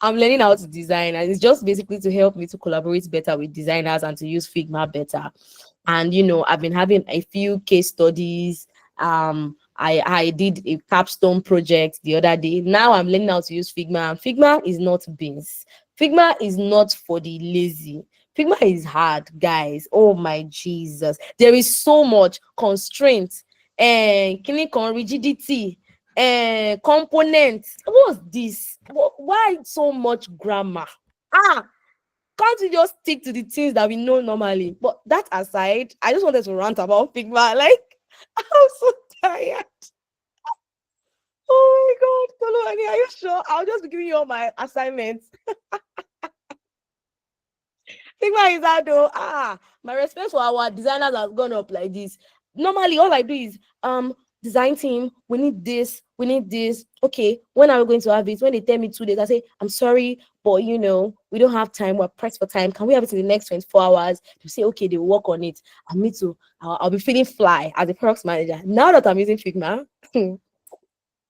I'm learning how to design, and it's just basically to help me to collaborate better with designers and to use Figma better. And I've been having a few case studies. I did a capstone project the other day. Now I'm learning how to use Figma. And Figma is not beans. Figma is not for the lazy. Figma is hard, guys. Oh my Jesus. There is so much constraint. clinic on rigidity, component. What's this? Why so much grammar? Ah, can't we just stick to the things that we know normally? But that aside, I just wanted to rant about Figma. Like, I'm so tired. Oh my god, Tolu, are you sure? I'll just be giving you all my assignments. Figma is out though. My respect for our designers has gone up like this. Normally, all I do is design team, we need this. Okay, when are we going to have it? When they tell me 2 days, I say, I'm sorry, but we don't have time. We're pressed for time. Can we have it in the next 24 hours? They say, okay, they work on it. And me too. I'll be feeling fly as a product manager. Now that I'm using Figma,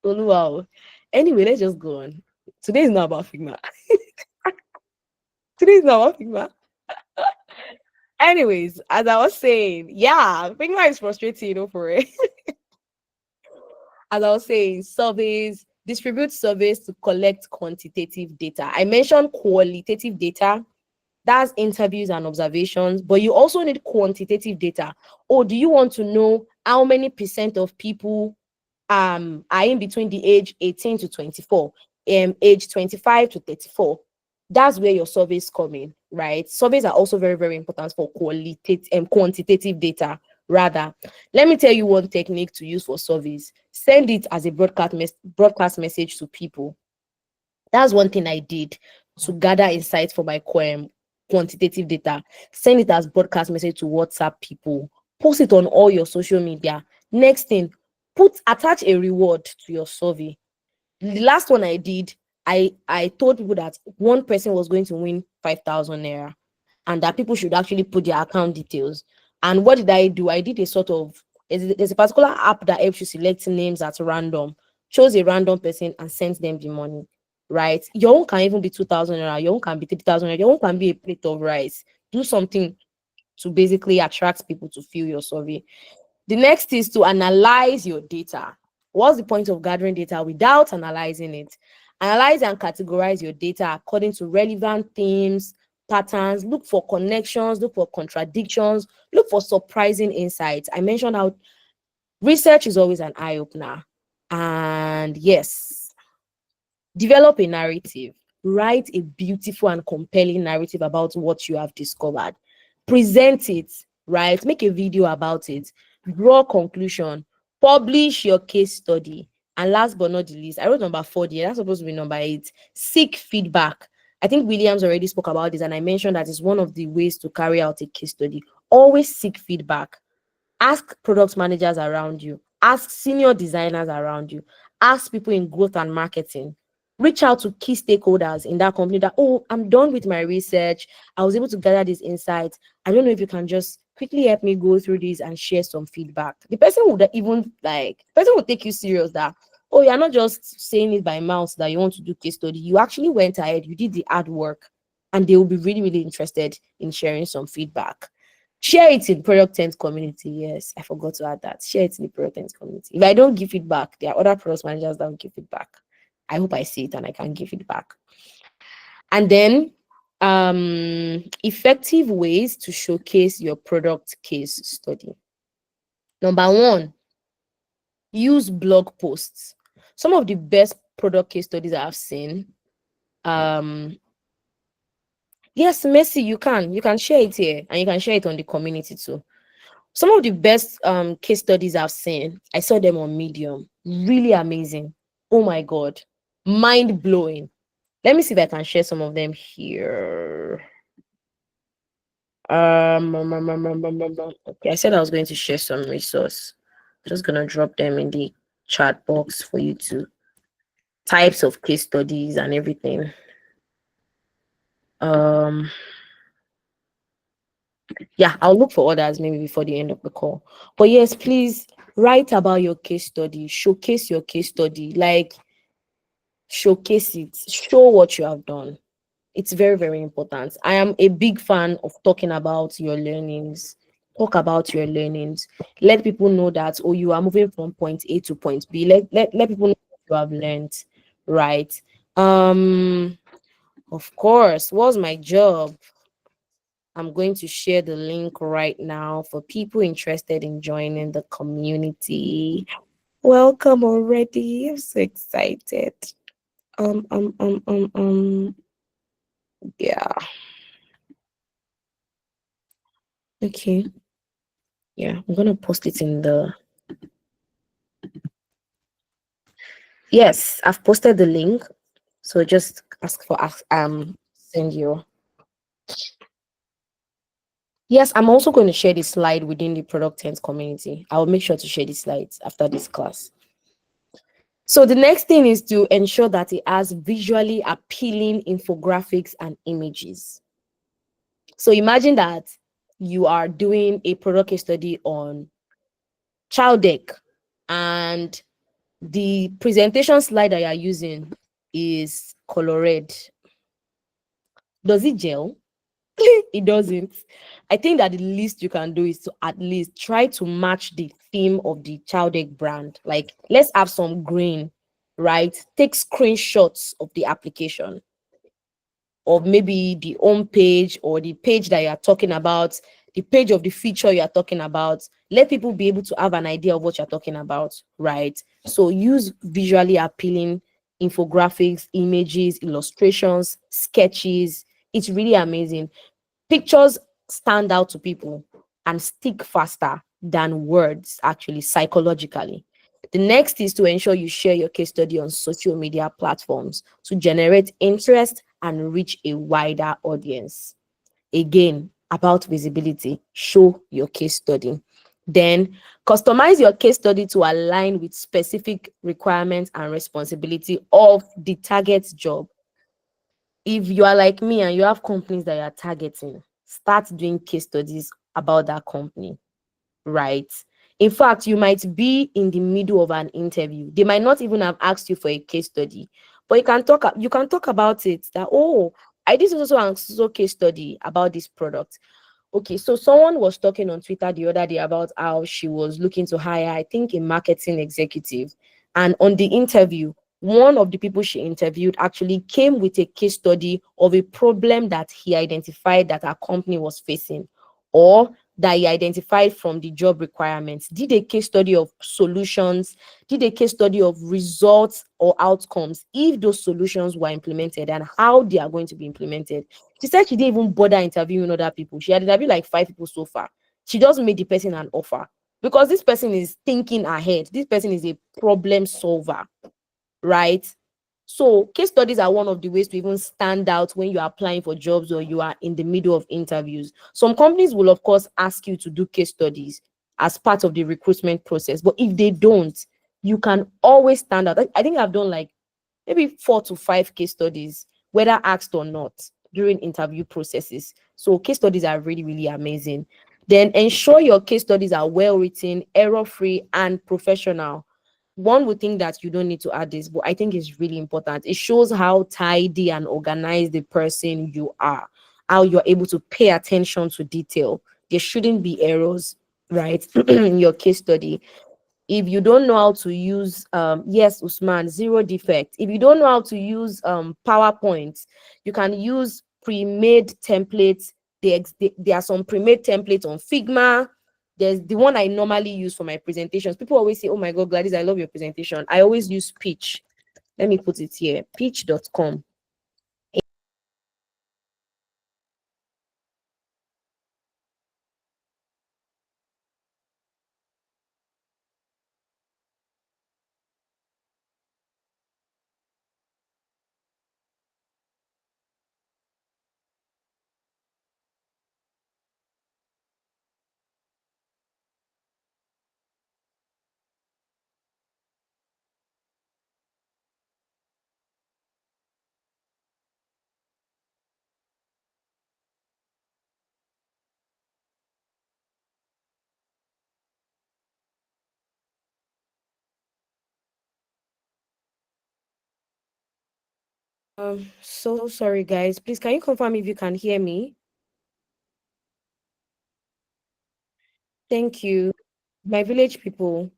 wow. Anyway, let's just go on. Today is not about Figma. Today is not about Figma. Anyways, as I was saying, yeah, Figma is frustrating, for it. As I was saying, surveys, distribute surveys to collect quantitative data. I mentioned qualitative data, that's interviews and observations, but you also need quantitative data. Oh, do you want to know how many percent of people are in between the age 18 to 24, age 25 to 34? That's where your surveys come in, right? Surveys are also very, very important for qualitative and quantitative data. Rather, let me tell you one technique to use for surveys. Send it as a broadcast message to people. That's one thing I did to gather insights for my quantitative data. Send it as broadcast message to WhatsApp people. Post it on all your social media. Next thing, attach a reward to your survey. The last one I did, I told people that one person was going to win 5,000 naira, and that people should actually put their account details. And what did I do? I did a sort of there's a particular app that helps you select names at random, chose a random person and sends them the money. Right? Your own can even be 2,000 naira, your own can be 3,000 naira, your own can be a plate of rice. Do something to basically attract people to fill your survey. The next is to analyze your data. What's the point of gathering data without analyzing it? Analyze and categorize your data according to relevant themes, patterns. Look for connections, look for contradictions, look for surprising insights. I mentioned how research is always an eye opener. And yes, develop a narrative. Write a beautiful and compelling narrative about what you have discovered. Present it, right? Make a video about it. Draw conclusion. Publish your case study. And last but not the least, I wrote number 4 there. That's supposed to be number 8. Seek feedback. I think Williams already spoke about this, and I mentioned that it's one of the ways to carry out a case study. Always seek feedback. Ask product managers around you, ask senior designers around you, ask people in growth and marketing. Reach out to key stakeholders in that company that, oh, I'm done with my research. I was able to gather these insights. I don't know if you can just quickly help me go through this and share some feedback. The person would even person would take you serious that, oh, you're not just saying it by mouth that you want to do case study. You actually went ahead, you did the hard work, and they will be really, really interested in sharing some feedback. Share it in product tent community. Yes, I forgot to add that. Share it in the product tent community. If I don't give feedback, there are other product managers that will give feedback. I hope I see it and I can give feedback. And then effective ways to showcase your product case study. Number 1, use blog posts. Some of the best product case studies I've seen. Yes, Messi, you can share it here and you can share it on the community too. Some of the best case studies I've seen, I saw them on Medium. Really amazing. Oh my God. Mind blowing. Let me see if I can share some of them here. Okay, I said I was going to share some resource. I'm just gonna drop them in the chat box for you to types of case studies and everything. Yeah, I'll look for others maybe before the end of the call. But yes, please write about your case study, showcase your case study, like showcase it, show what you have done. It's very, very important. I am a big fan of talking about your learnings. Talk about your learnings. Let people know that, oh, you are moving from point A to point B. Let people know what you have learned, right? Of course, what's my job? I'm going to share the link right now for people interested in joining the community. Welcome already. I'm so excited. Um, um, um, um, um, yeah. Okay. Yeah, I'm gonna post it in the. Yes, I've posted the link. So just ask for send you. Yes, I'm also going to share this slide within the product tense community. I will make sure to share the slides after this class. So the next thing is to ensure that it has visually appealing infographics and images. So imagine that you are doing a product case study on child deck, and the presentation slide that you are using is colored. Does it gel? It doesn't. I think that the least you can do is to at least try to match the theme of the child egg brand. Like, let's have some green, right? Take screenshots of the application, or maybe the home page, or the page that you are talking about, the page of the feature you are talking about. Let people be able to have an idea of what you're talking about, right? So use visually appealing infographics, images, illustrations, sketches. It's really amazing. Pictures stand out to people and stick faster than words, actually, psychologically. The next is to ensure you share your case study on social media platforms to generate interest and reach a wider audience. Again, about visibility, show your case study. Then customize your case study to align with specific requirements and responsibility of the target job. If you are like me and you have companies that you are targeting, start doing case studies about that company, right? In fact, you might be in the middle of an interview. They might not even have asked you for a case study, but you can talk about it, that, oh, I did also and so case study about this product. Okay, so someone was talking on Twitter the other day about how she was looking to hire, I think, a marketing executive. And on the interview, one of the people she interviewed actually came with a case study of a problem that he identified that our company was facing, or that he identified from the job requirements, did a case study of solutions, did a case study of results or outcomes if those solutions were implemented and how they are going to be implemented. She said she didn't even bother interviewing other people. She had interviewed like 5 people so far. She just made the person an offer because this person is thinking ahead. This person is a problem solver, right? So case studies are one of the ways to even stand out when you're applying for jobs or you are in the middle of interviews. Some companies will, of course, ask you to do case studies as part of the recruitment process. But if they don't, you can always stand out. I think I've done like maybe 4 to 5 case studies, whether asked or not, during interview processes. So case studies are really, really amazing. Then ensure your case studies are well written, error free, and professional. One would think that you don't need to add this, but I think it's really important. It shows how tidy and organized the person you are, how you're able to pay attention to detail. There shouldn't be errors, right, in your case study. If you don't know how to use yes, Usman, zero defect. If you don't know how to use PowerPoint, you can use pre-made templates. There are some pre-made templates on Figma. There's the one I normally use for my presentations. People always say, oh my god, Gladys, I love your presentation. I always use Pitch. Let me put it here, pitch.com. So sorry guys, please can you confirm if you can hear me? Thank you. My village people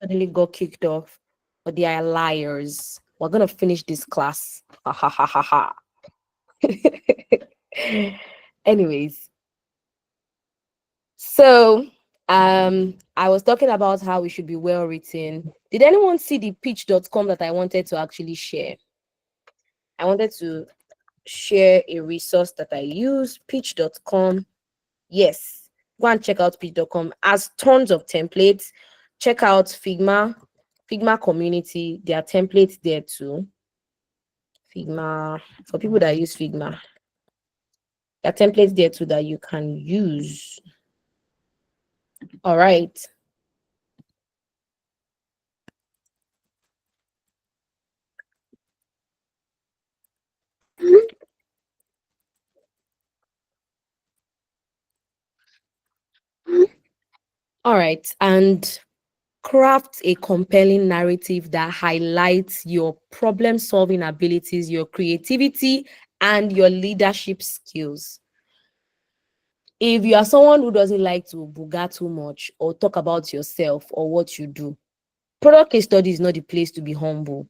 suddenly got kicked off, but they are liars. We're gonna finish this class. Ha ha ha ha ha. Anyways, So, I was talking about how we should be well written. Did anyone see the pitch.com that I wanted to actually share? I wanted to share a resource that I use, pitch.com. Yes, go and check out pitch.com. Has tons of templates. Check out Figma community. There are templates there too. Figma, for people that use Figma, there are templates there too that you can use. All right. All right. And craft a compelling narrative that highlights your problem solving abilities, your creativity, and your leadership skills. If you are someone who doesn't like to booga too much or talk about yourself or what you do, product case study is not the place to be humble.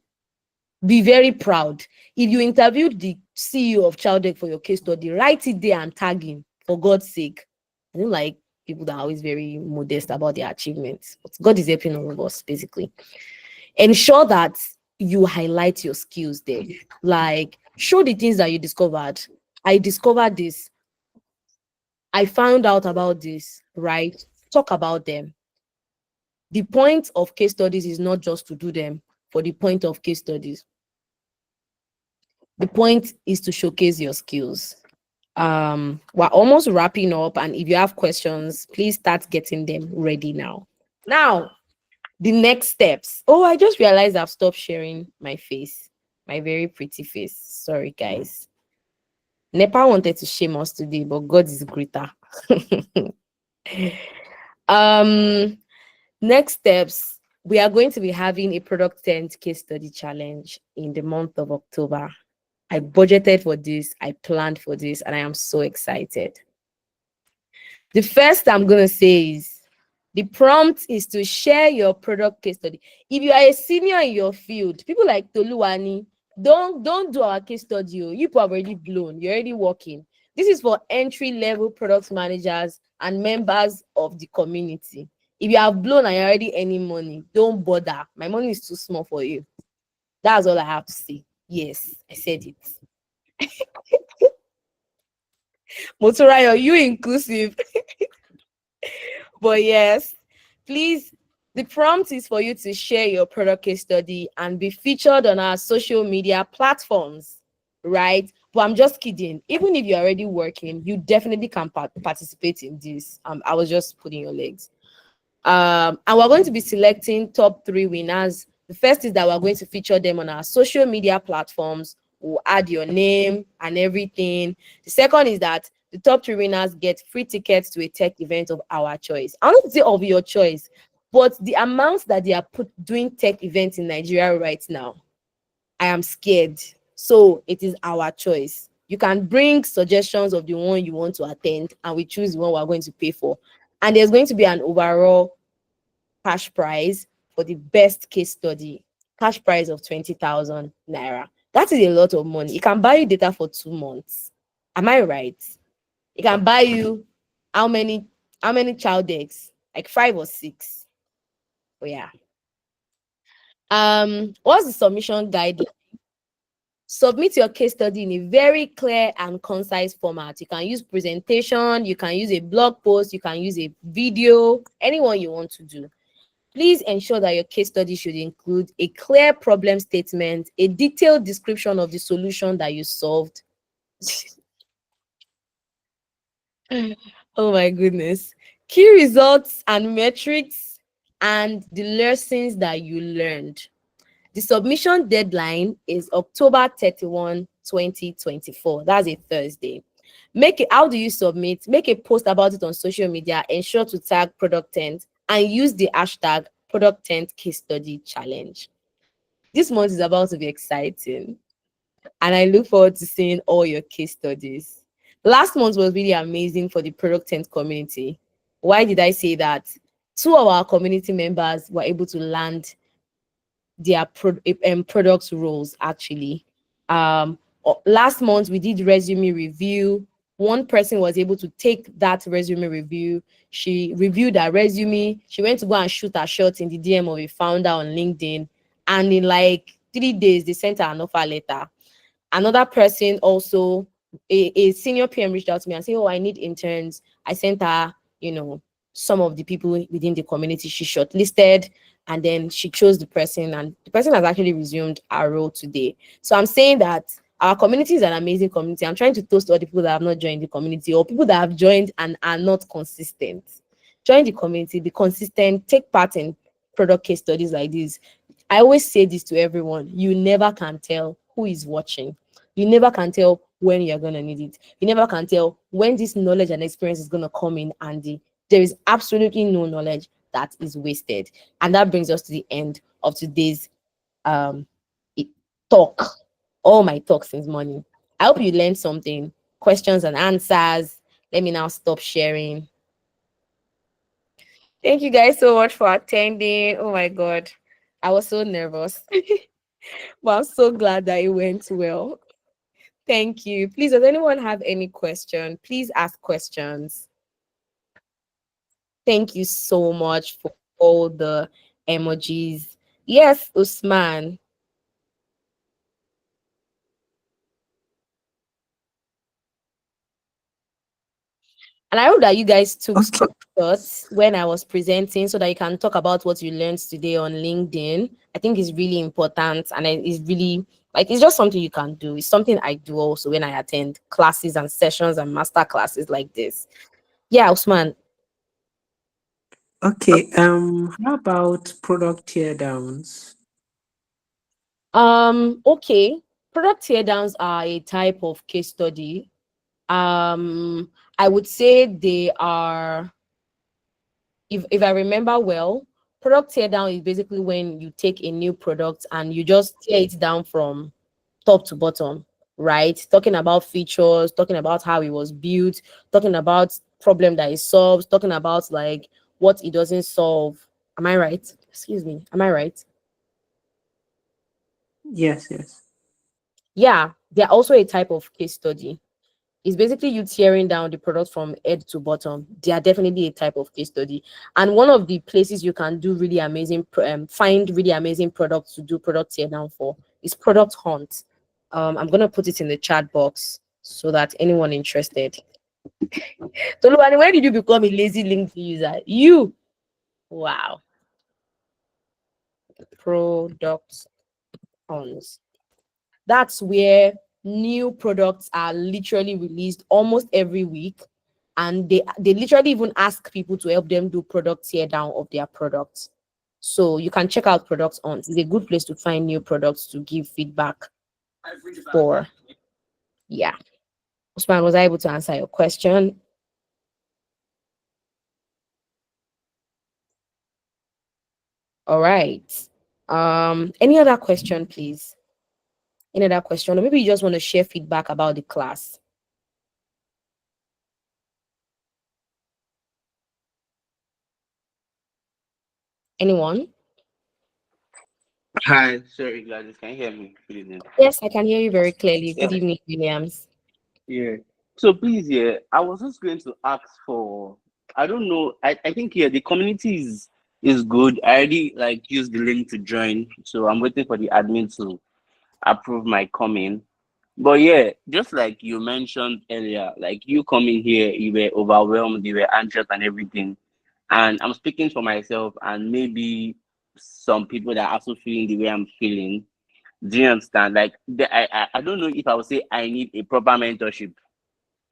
Be very proud. If you interviewed the CEO of Childec for your case study, write it there and tag him, for God's sake. I don't like people that are always very modest about their achievements. But God is helping all of us, basically. Ensure that you highlight your skills there. Like, show the things that you discovered. I discovered this. I found out about this, right? Talk about them. The point of case studies is not just to do them for the point of case studies. The point is to showcase your skills. We're almost wrapping up, and if you have questions, please start getting them ready now. Now, the next steps. Oh, I just realized I've stopped sharing my face, my very pretty face. Sorry, guys. Nepa wanted to shame us today, but God is greater. um, Next steps. We are going to be having a product tent case study challenge in the month of October. I budgeted for this, I planned for this, and I am so excited. The first I'm going to say is the prompt is to share your product case study. If you are a senior in your field, people like Toluwani, don't do our case study. You people are already blown. You're already working. This is for entry level product managers and members of the community. If you have blown and you're already earning money, don't bother. My money is too small for you. That's all I have to say. Yes, I said it. Motorayo, you inclusive. But yes, please, the prompt is for you to share your product case study and be featured on our social media platforms, right? But I'm just kidding. Even if you're already working, you definitely can participate in this. I was just putting your legs. And we're going to be selecting top 3 winners. The first is that we're going to feature them on our social media platforms. We'll add your name and everything. The second is that the top 3 winners get free tickets to a tech event of our choice. I don't say of your choice, but the amount that they are doing tech events in Nigeria right now, I am scared. So it is our choice. You can bring suggestions of the one you want to attend, and we choose the one we're going to pay for. And there's going to be an overall cash prize for the best case study, cash prize of 20,000 naira. That is a lot of money. It can buy you data for 2 months. Am I right? It can buy you how many child decks? Like 5 or 6. Oh yeah. What's the submission guideline? Submit your case study in a very clear and concise format. You can use presentation, you can use a blog post, you can use a video, anyone you want to do. Please ensure that your case study should include a clear problem statement, a detailed description of the solution that you solved. Oh my goodness. Key results and metrics and the lessons that you learned. The submission deadline is October 31, 2024. That's a Thursday. How do you submit? Make a post about it on social media. Ensure to tag Product Tent and use the hashtag Product Tent Case Study Challenge. This month is about to be exciting, and I look forward to seeing all your case studies. Last month was really amazing for the Product Tent community. Why did I say that? 2 of our community members were able to land their product roles actually. Last month we did resume review. one person was able to take that resume review. She reviewed her resume. She went to go and shoot her shot in the DM of a founder on LinkedIn. And in like 3 days, they sent her an offer letter. Another person also, a senior PM reached out to me and said, oh, I need interns. I sent her, some of the people within the community she shortlisted, and then she chose the person, and the person has actually resumed our role today. So I'm saying that our community is an amazing community. I'm trying to toast all the people that have not joined the community, or people that have joined and are not consistent. Join the community, be consistent, take part in product case studies like this. I always say this to everyone: you never can tell who is watching. You never can tell when you're going to need it. You never can tell when this knowledge and experience is going to come in handy. There is absolutely no knowledge that is wasted. And that brings us to the end of today's um i- talk. All my talk since morning. I hope you learned something. Questions and answers. Let me now stop sharing. Thank you guys so much for attending. Oh my god. I was so nervous. But I'm so glad that it went well. Thank you. Please, does anyone have any question? Please ask questions. Thank you so much for all the emojis. Yes, Usman. And I hope that you guys took Okay. screenshots when I was presenting so that you can talk about what you learned today on LinkedIn. I think it's really important, and it's really like it's just something you can do. It's something I do also when I attend classes and sessions and master classes like this. Yeah, Usman. Okay. How about product tear downs? Okay. Product teardowns are a type of case study. I would say they are, if I remember well, product teardown is basically when you take a new product and you just tear it down from top to bottom, right? Talking about features, talking about how it was built, talking about problem that it solves, talking about like what it doesn't solve. Am I right? Excuse me. Am I right? Yes, yes. Yeah, they're also a type of case study. It's basically you tearing down the product from head to bottom. They are definitely a type of case study. And one of the places you can do really amazing, find really amazing products to do product tear down for is product hunt. I'm gonna put it in the chat box so that anyone interested. Toluwani, when did you become a lazy LinkedIn user? You, wow, product hunt. That's where new products are literally released almost every week, and they literally even ask people to help them do product tear down of their products. So you can check out products on. It's a good place to find new products to give feedback for. Yeah. Usman, was I able to answer your question? All right. Any other question, please? Any other question? Or maybe you just want to share feedback about the class. Anyone? Hi, sorry, guys, can you hear me? Good evening. Yes, I can hear you very clearly. Yeah. Good evening, Williams. Yeah. So please, yeah, I was just going to ask for. I don't know. I think the community is good. I already like used the link to join, so I'm waiting for the admin to approve my coming. But yeah, just like you mentioned earlier, like you coming here, you were overwhelmed, you were anxious and everything. And I'm speaking for myself and maybe some people that are also feeling the way I'm feeling. Do you understand? Like I don't know if I would say I need a proper mentorship.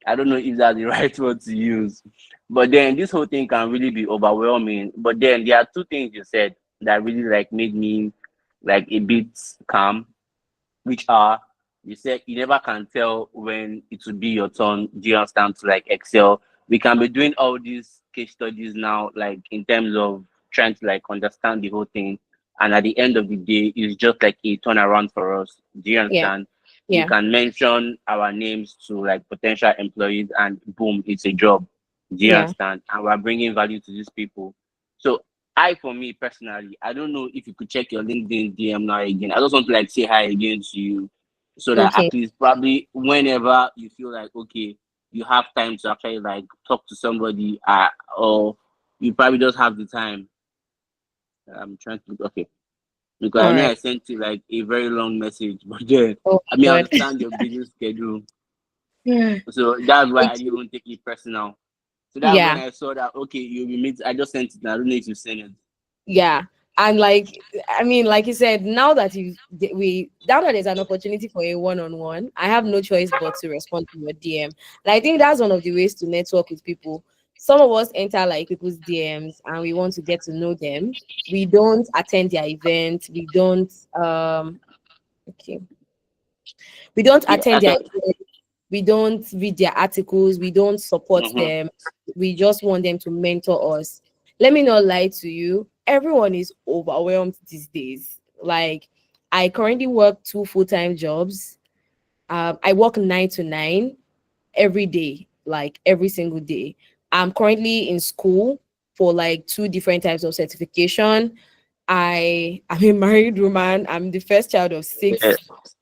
I don't know if that's the right word to use. But then this whole thing can really be overwhelming. But then there are two things you said that really like made me like a bit calm, which are you said you never can tell when it will be your turn. Do you understand to like excel? We can be doing all these case studies now, like in terms of trying to like understand the whole thing. And at the end of the day, it's just like a turnaround for us. Do you Yeah, understand? We yeah, can mention our names to like potential employees, and boom, it's a job. Do you yeah. understand? And we're bringing value to these people. So for me personally, I don't know if you could check your LinkedIn DM now again. I just want to like say hi again to you, so that Okay. at least probably whenever you feel like okay, you have time to actually like talk to somebody, or you probably just have the time. I'm trying to okay because I All know right. I sent you like a very long message, but then Oh I mean I my God. understand your busy schedule, Yeah. so that's why I Thank didn't you. even take it personal. So that's when Yeah. I saw that okay, you'll be meet. I just sent it. Now. I don't know if you sent it. Yeah. And like, I mean, like you said, now that there's an opportunity for a one-on-one, I have no choice but to respond to your DM. And I think that's one of the ways to network with people. Some of us enter like people's DMs and we want to get to know them. We don't attend their event. Okay. We don't Yeah, I attend their thought. event. We don't read their articles. We don't support Mm-hmm. them. We just want them to mentor us. Let me not lie to you. Everyone is overwhelmed these days. Like, I currently work two full-time jobs. I work 9 to 9 every day, like every single day. I'm currently in school for like two different types of certification. I'm a married woman. I'm the first child of Yeah, six.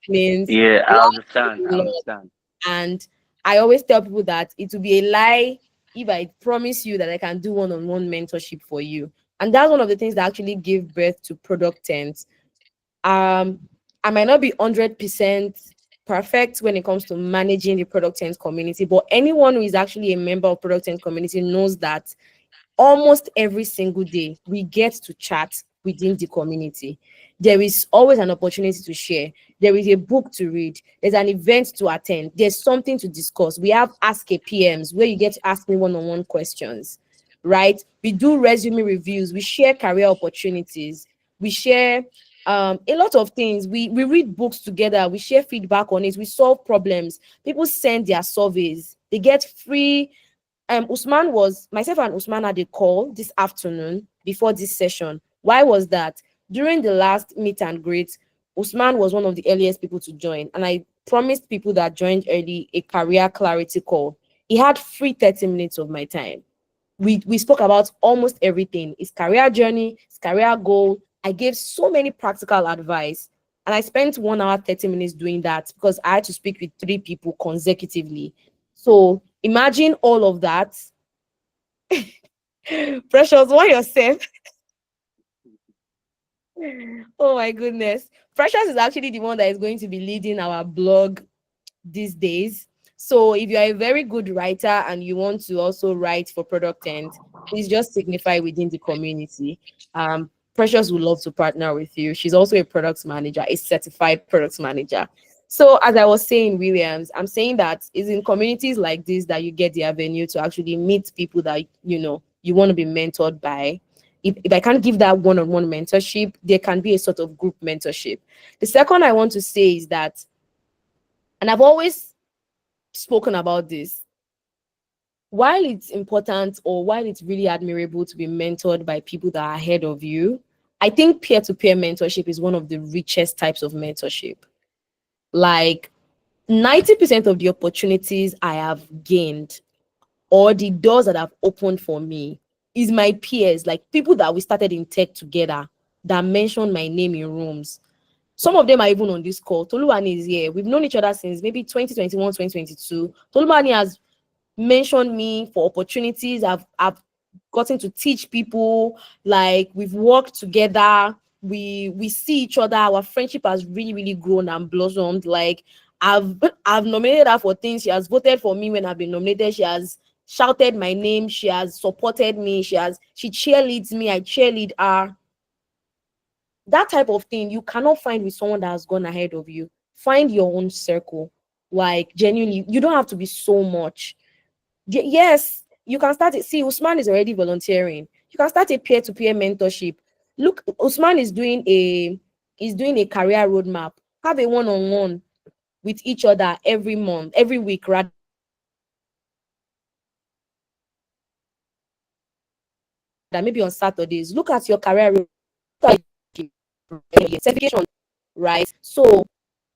Means yeah, I life understand. is I a lot. understand. And I always tell people that it will be a lie if I promise you that I can do one-on-one mentorship for you. And that's one of the things that actually give birth to product tent. um I might not be 100% perfect when it comes to managing the product tent community, but anyone who is actually a member of product tent community knows that almost every single day we get to chat within the community. There is always an opportunity to share. There is a book to read. There's an event to attend. There's something to discuss. We have ask a PMs where you get to ask me one-on-one questions, right? We do resume reviews. We share career opportunities. We share a lot of things. We read books together. We share feedback on it. We solve problems. People send their surveys. They get free. Usman was myself and Usman had a call this afternoon before this session. Why was that? During the last meet and greet, Usman was one of the earliest people to join, and I promised people that joined early a career clarity call. He had free 30 minutes of my time. We spoke about almost everything, his career journey, his career goal. I gave so many practical advice, and I spent 1 hour 30 minutes doing that because I had to speak with three people consecutively. So imagine all of that. Precious, why yourself? Oh my goodness. Precious is actually the one that is going to be leading our blog these days. So if you're a very good writer and you want to also write for product end, please just signify within the community. Precious would love to partner with you. She's also a product manager, a certified product manager. So as I was saying, Williams, I'm saying that it's in communities like this that you get the avenue to actually meet people that you want to be mentored by. If I can't give that one-on-one mentorship, there can be a sort of group mentorship. The second I want to say is that, and I've always spoken about this, while it's important or while it's really admirable to be mentored by people that are ahead of you, I think peer-to-peer mentorship is one of the richest types of mentorship. Like 90% of the opportunities I have gained or the doors that have opened for me is my peers, like people that we started in tech together that mentioned my name in rooms. Some of them are even on this call. Toluwani is here. We've known each other since maybe 2021, 2022. Toluwani has mentioned me for opportunities. I've gotten to teach people. Like we've worked together. We see each other. Our friendship has really, really grown and blossomed. Like I've I've nominated her for things. She has voted for me when I've been nominated. She has shouted my name. She has supported me. She cheerleads me. I cheerlead her. That type of thing you cannot find with someone that has gone ahead of you. Find your own circle. Like genuinely, you don't have to be so much. Yes, you can start it. See, Usman is already volunteering. You can start a peer-to-peer mentorship. Look, Usman is doing a career roadmap. Have a one-on-one with each other every month, every week rather. Maybe on Saturdays. Look at your career roadmap. Look at your career roadmap. Certification, right? So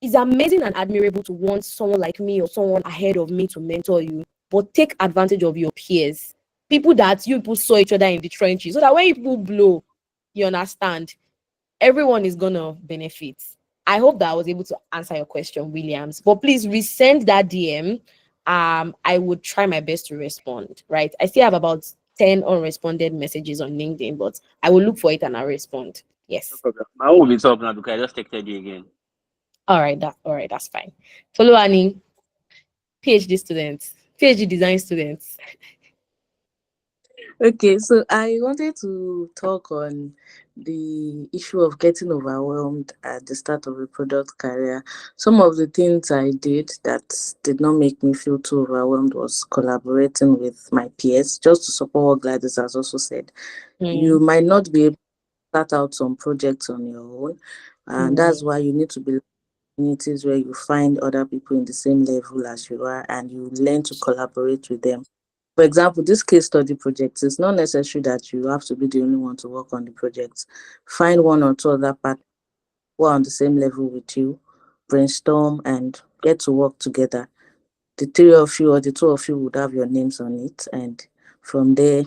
it's amazing and admirable to want someone like me or someone ahead of me to mentor you, but take advantage of your peers, people that you people saw each other in the trenches, so that when you people blow, you understand, everyone is gonna benefit. I hope that I was able to answer your question, Williams. But please resend that DM I would try my best to respond, right? I still have about 10 unresponded messages on LinkedIn, but I will look for it and I'll respond. No Yes. problem. My own will be top now because I just texted you again. All right, that's fine. Follow Annie, PhD students, PhD design students. Okay, so I wanted to talk on the issue of getting overwhelmed at the start of a product career. Some of the things I did that did not make me feel too overwhelmed was collaborating with my peers, just to support what Gladys has also said. You Mm, might not be able to start out some projects on your own, and mm, that's why you need to be communities where you find other people in the same level as you are and you learn to collaborate with them. For example, this case study project, it's not necessary that you have to be the only one to work on the project. Find one or two other partners who are on the same level with you, brainstorm and get to work together. The three of you or the two of you would have your names on it, and from there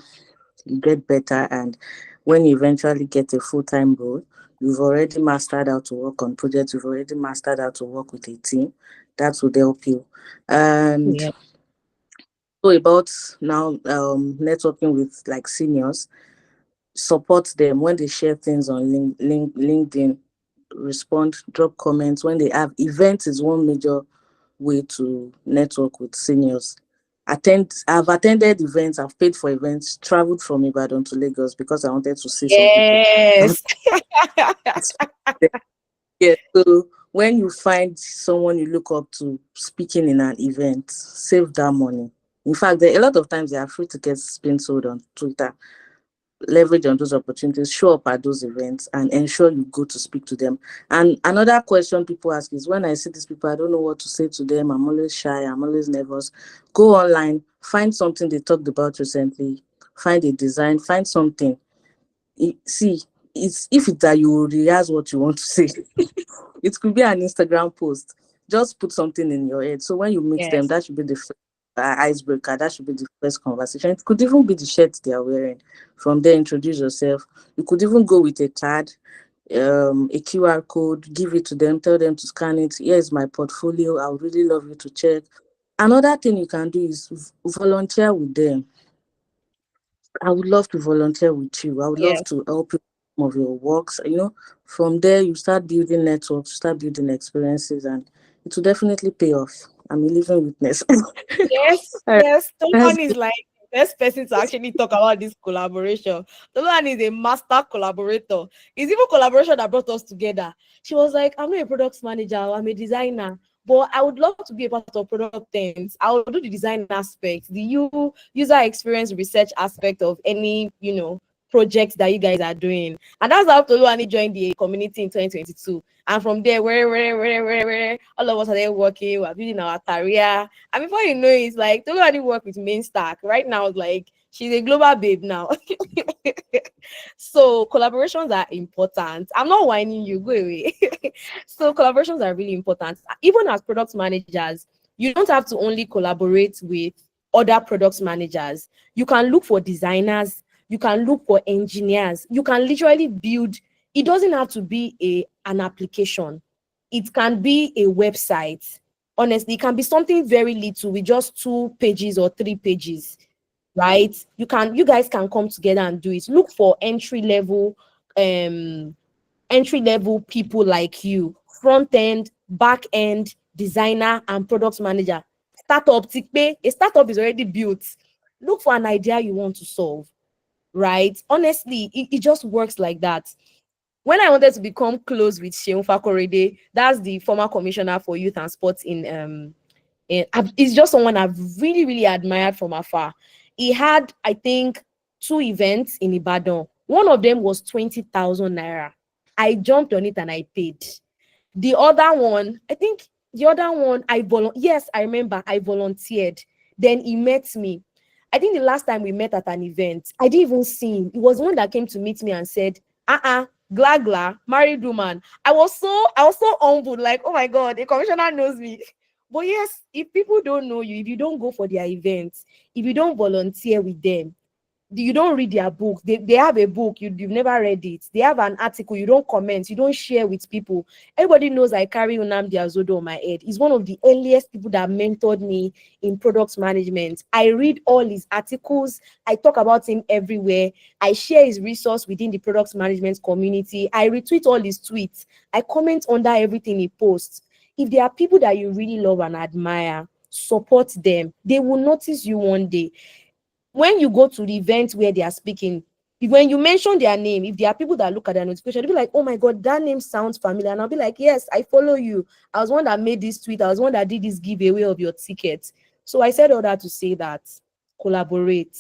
you get better. And when you eventually get a full-time role, you've already mastered how to work on projects, you've already mastered how to work with a team. That would help you. And yeah. so about now networking with like seniors, support them when they share things on LinkedIn, respond, drop comments. When they have events is one major way to network with seniors. I've attended events, I've paid for events, traveled from Ibadan to Lagos because I wanted to see some people. I've Yes. Yeah, so when you find someone you look up to speaking in an event, save that money. In fact, a lot of times there are free tickets being sold on Twitter. Leverage on those opportunities, show up at those events, and ensure you go to speak to them. And another question people ask is, when I see these people, I don't know what to say to them. I'm always shy. I'm always nervous. Go online, find something they talked about recently, find a design, find something. See, it's if it's that you realize what you want to say. It could be an Instagram post. Just put something in your head. So when you meet them, Yes. that should be the first icebreaker. That should be the first conversation. It could even be the shirt they are wearing. From there, introduce yourself. You could even go with a card, a QR code, give it to them, tell them to scan it. Here's my portfolio. I would really love you to check. Another thing you can do is volunteer with them. I would love to volunteer with you. I would love Yes. to help you with some of your works. From there you start building networks, start building experiences, and it will definitely pay off. I'm a living witness. Yes, All right, yes. that's Toluan is like the best person to actually talk about this collaboration. Toluan is a master collaborator. It's even collaboration that brought us together. She was like, I'm not a product manager, I'm a designer. But I would love to be a part of product things. I will do the design aspect, the user experience research aspect of any, projects that you guys are doing. And that's how Toluani joined the community in 2022. And from there, where, all of us are there working, we're building our career. And before you know it, it's like Tolu already work with main stack. Right now, it's like she's a global babe now. So collaborations are important. I'm not whining you, go away. So collaborations are really important. Even as product managers, you don't have to only collaborate with other product managers. You can look for designers, you can look for engineers, you can literally build. It doesn't have to be an application. It can be a website. Honestly, it can be something very little with just 2 pages or 3 pages, right? You guys can come together and do it. Look for um entry level people like you, front end, back end, designer, and product manager. Startup, tikpe, a startup is already built. Look for an idea you want to solve, right? Honestly, it just works like that. When I wanted to become close with Sheun Fakorede, that's the former commissioner for youth and sports it's just someone I've really, really admired from afar. He had, I think, 2 events in Ibadan. One of them was 20,000 naira. I jumped on it and I paid. The other one, I think the other one, yes, I remember I volunteered. Then he met me. I think the last time we met at an event, I didn't even see him. It was the one that came to meet me and said, gla gla, married woman. I was so humbled, like, oh my god, the commissioner knows me. But yes, if people don't know you, if you don't go for their events, if you don't volunteer with them, you don't read their book. They have a book, you've never read it. They have an article, you don't comment, you don't share with people. Everybody knows I carry Unamdi Azodo on my head. He's one of the earliest people that mentored me in product management. I read all his articles, I talk about him everywhere, I share his resource within the product management community, I retweet all his tweets, I comment under everything he posts. If there are people that you really love and admire, support them. They will notice you one day. When you go to the event where they are speaking, when you mention their name, if there are people that look at their notification, they'll be like, oh my God, that name sounds familiar. And I'll be like, yes, I follow you. I was one that made this tweet. I was one that did this giveaway of your ticket. So I said all that to say that collaborate,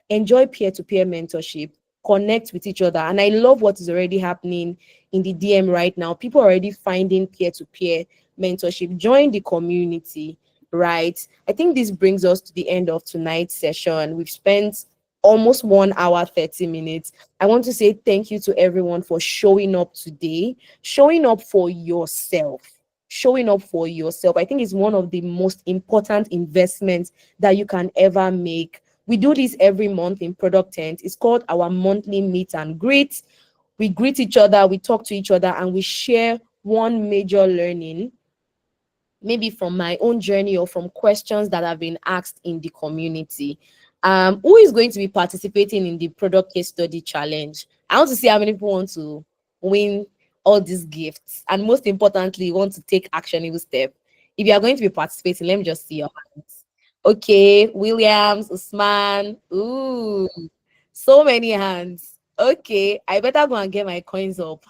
enjoy peer-to-peer mentorship, connect with each other. And I love what is already happening in the DM right now. People are already finding peer-to-peer mentorship. Join the community, right? I think this brings us to the end of tonight's session. We've spent almost 1 hour 30 minutes. I want to say thank you to everyone for showing up today, showing up for yourself. Showing up for yourself, I think, is one of the most important investments that you can ever make. We do this every month in Product Tent. It's called our monthly meet and greet. We greet each other, we talk to each other, and we share one major learning, maybe from my own journey or from questions that have been asked in the community. Who is going to be participating in the product case study challenge? I want to see how many people want to win all these gifts, and most importantly, want to take actionable step. If you are going to be participating, let me just see your hands. Okay, Williams, Usman. Ooh, so many hands. Okay, I better go and get my coins up.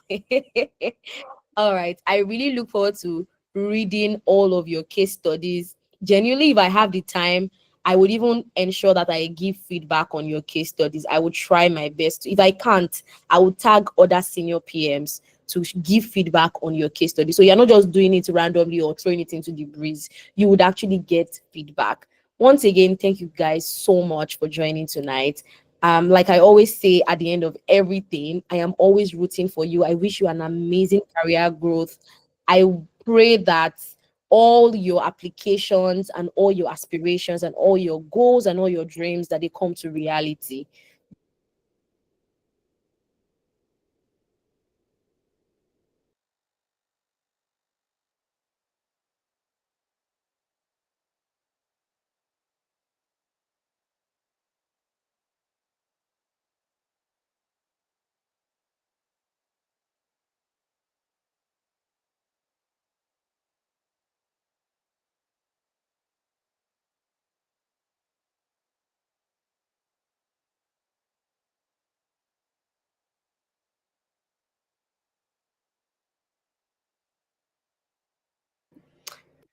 All right. I really look forward to reading all of your case studies. Genuinely, if I have the time, I would even ensure that I give feedback on your case studies. I would try my best. If I can't, I would tag other senior PMs to give feedback on your case study. So you're not just doing it randomly or throwing it into the breeze. You would actually get feedback. Once again, thank you guys so much for joining tonight. Like I always say at the end of everything, I am always rooting for you. I wish you an amazing career growth. I pray that all your applications and all your aspirations and all your goals and all your dreams that they come to reality.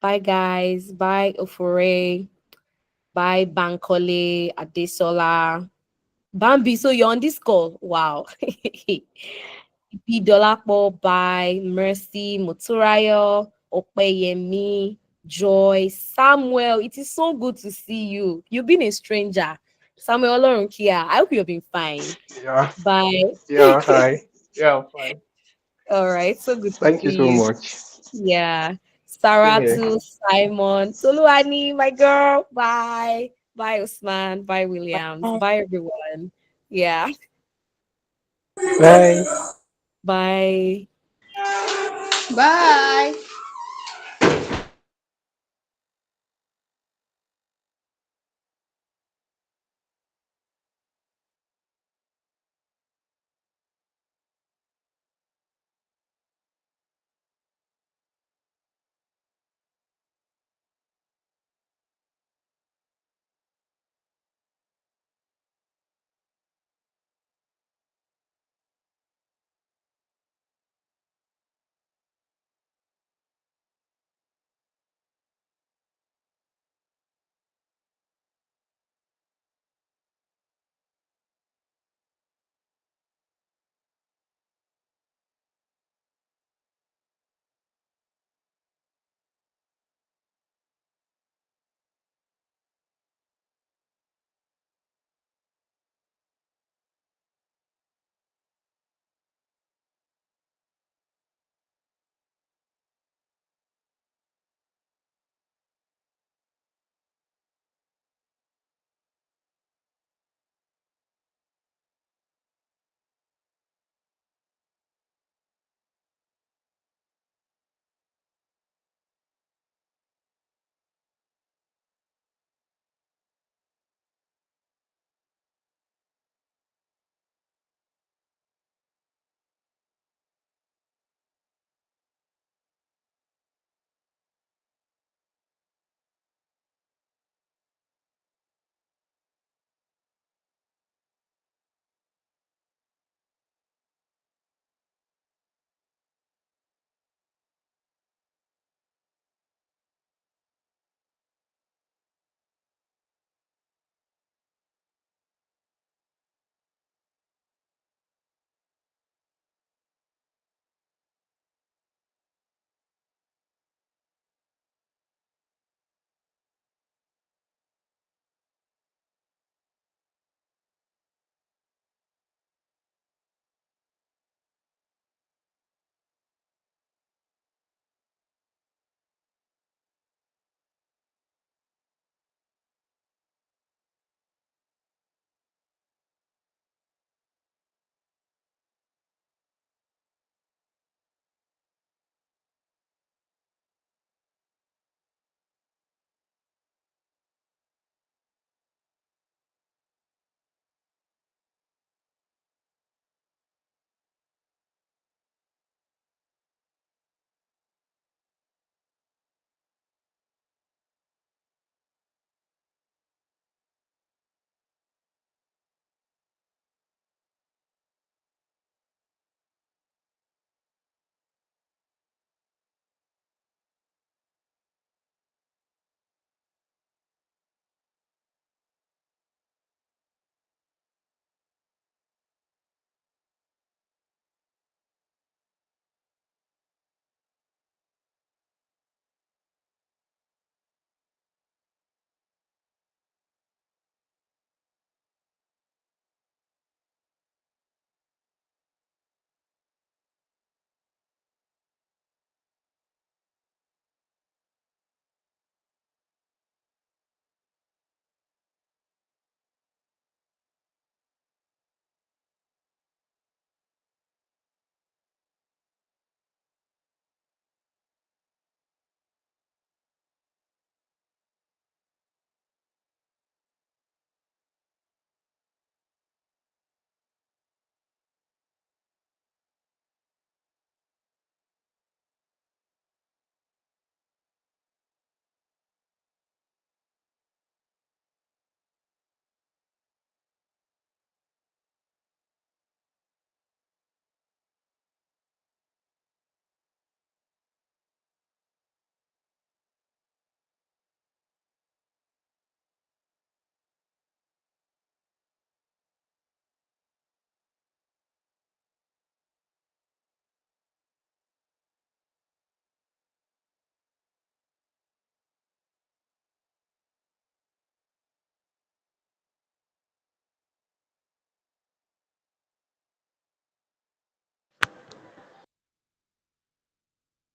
Bye guys. Bye Ofore. Bye Bankole Adesola. Bambi, so you're on this call. Wow. P. Dolapo, by Mercy, Moturayo, Opeyemi, Joy, Samuel. It is so good to see you. You've been a stranger. Samuel Olorunkia, I hope you've been fine. Yeah, Bye. yeah, hi. Yeah, I'm fine. All right, so good to Thank you see so you. much. Yeah. Same Sarah here. to Simon. Toluani, my girl. Bye. Bye, Usman. Bye, Williams. Bye, everyone. Yeah. Bye. Bye. Bye.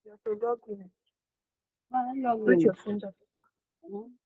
You're so log in. Why log Put in? your phone down. Hmm?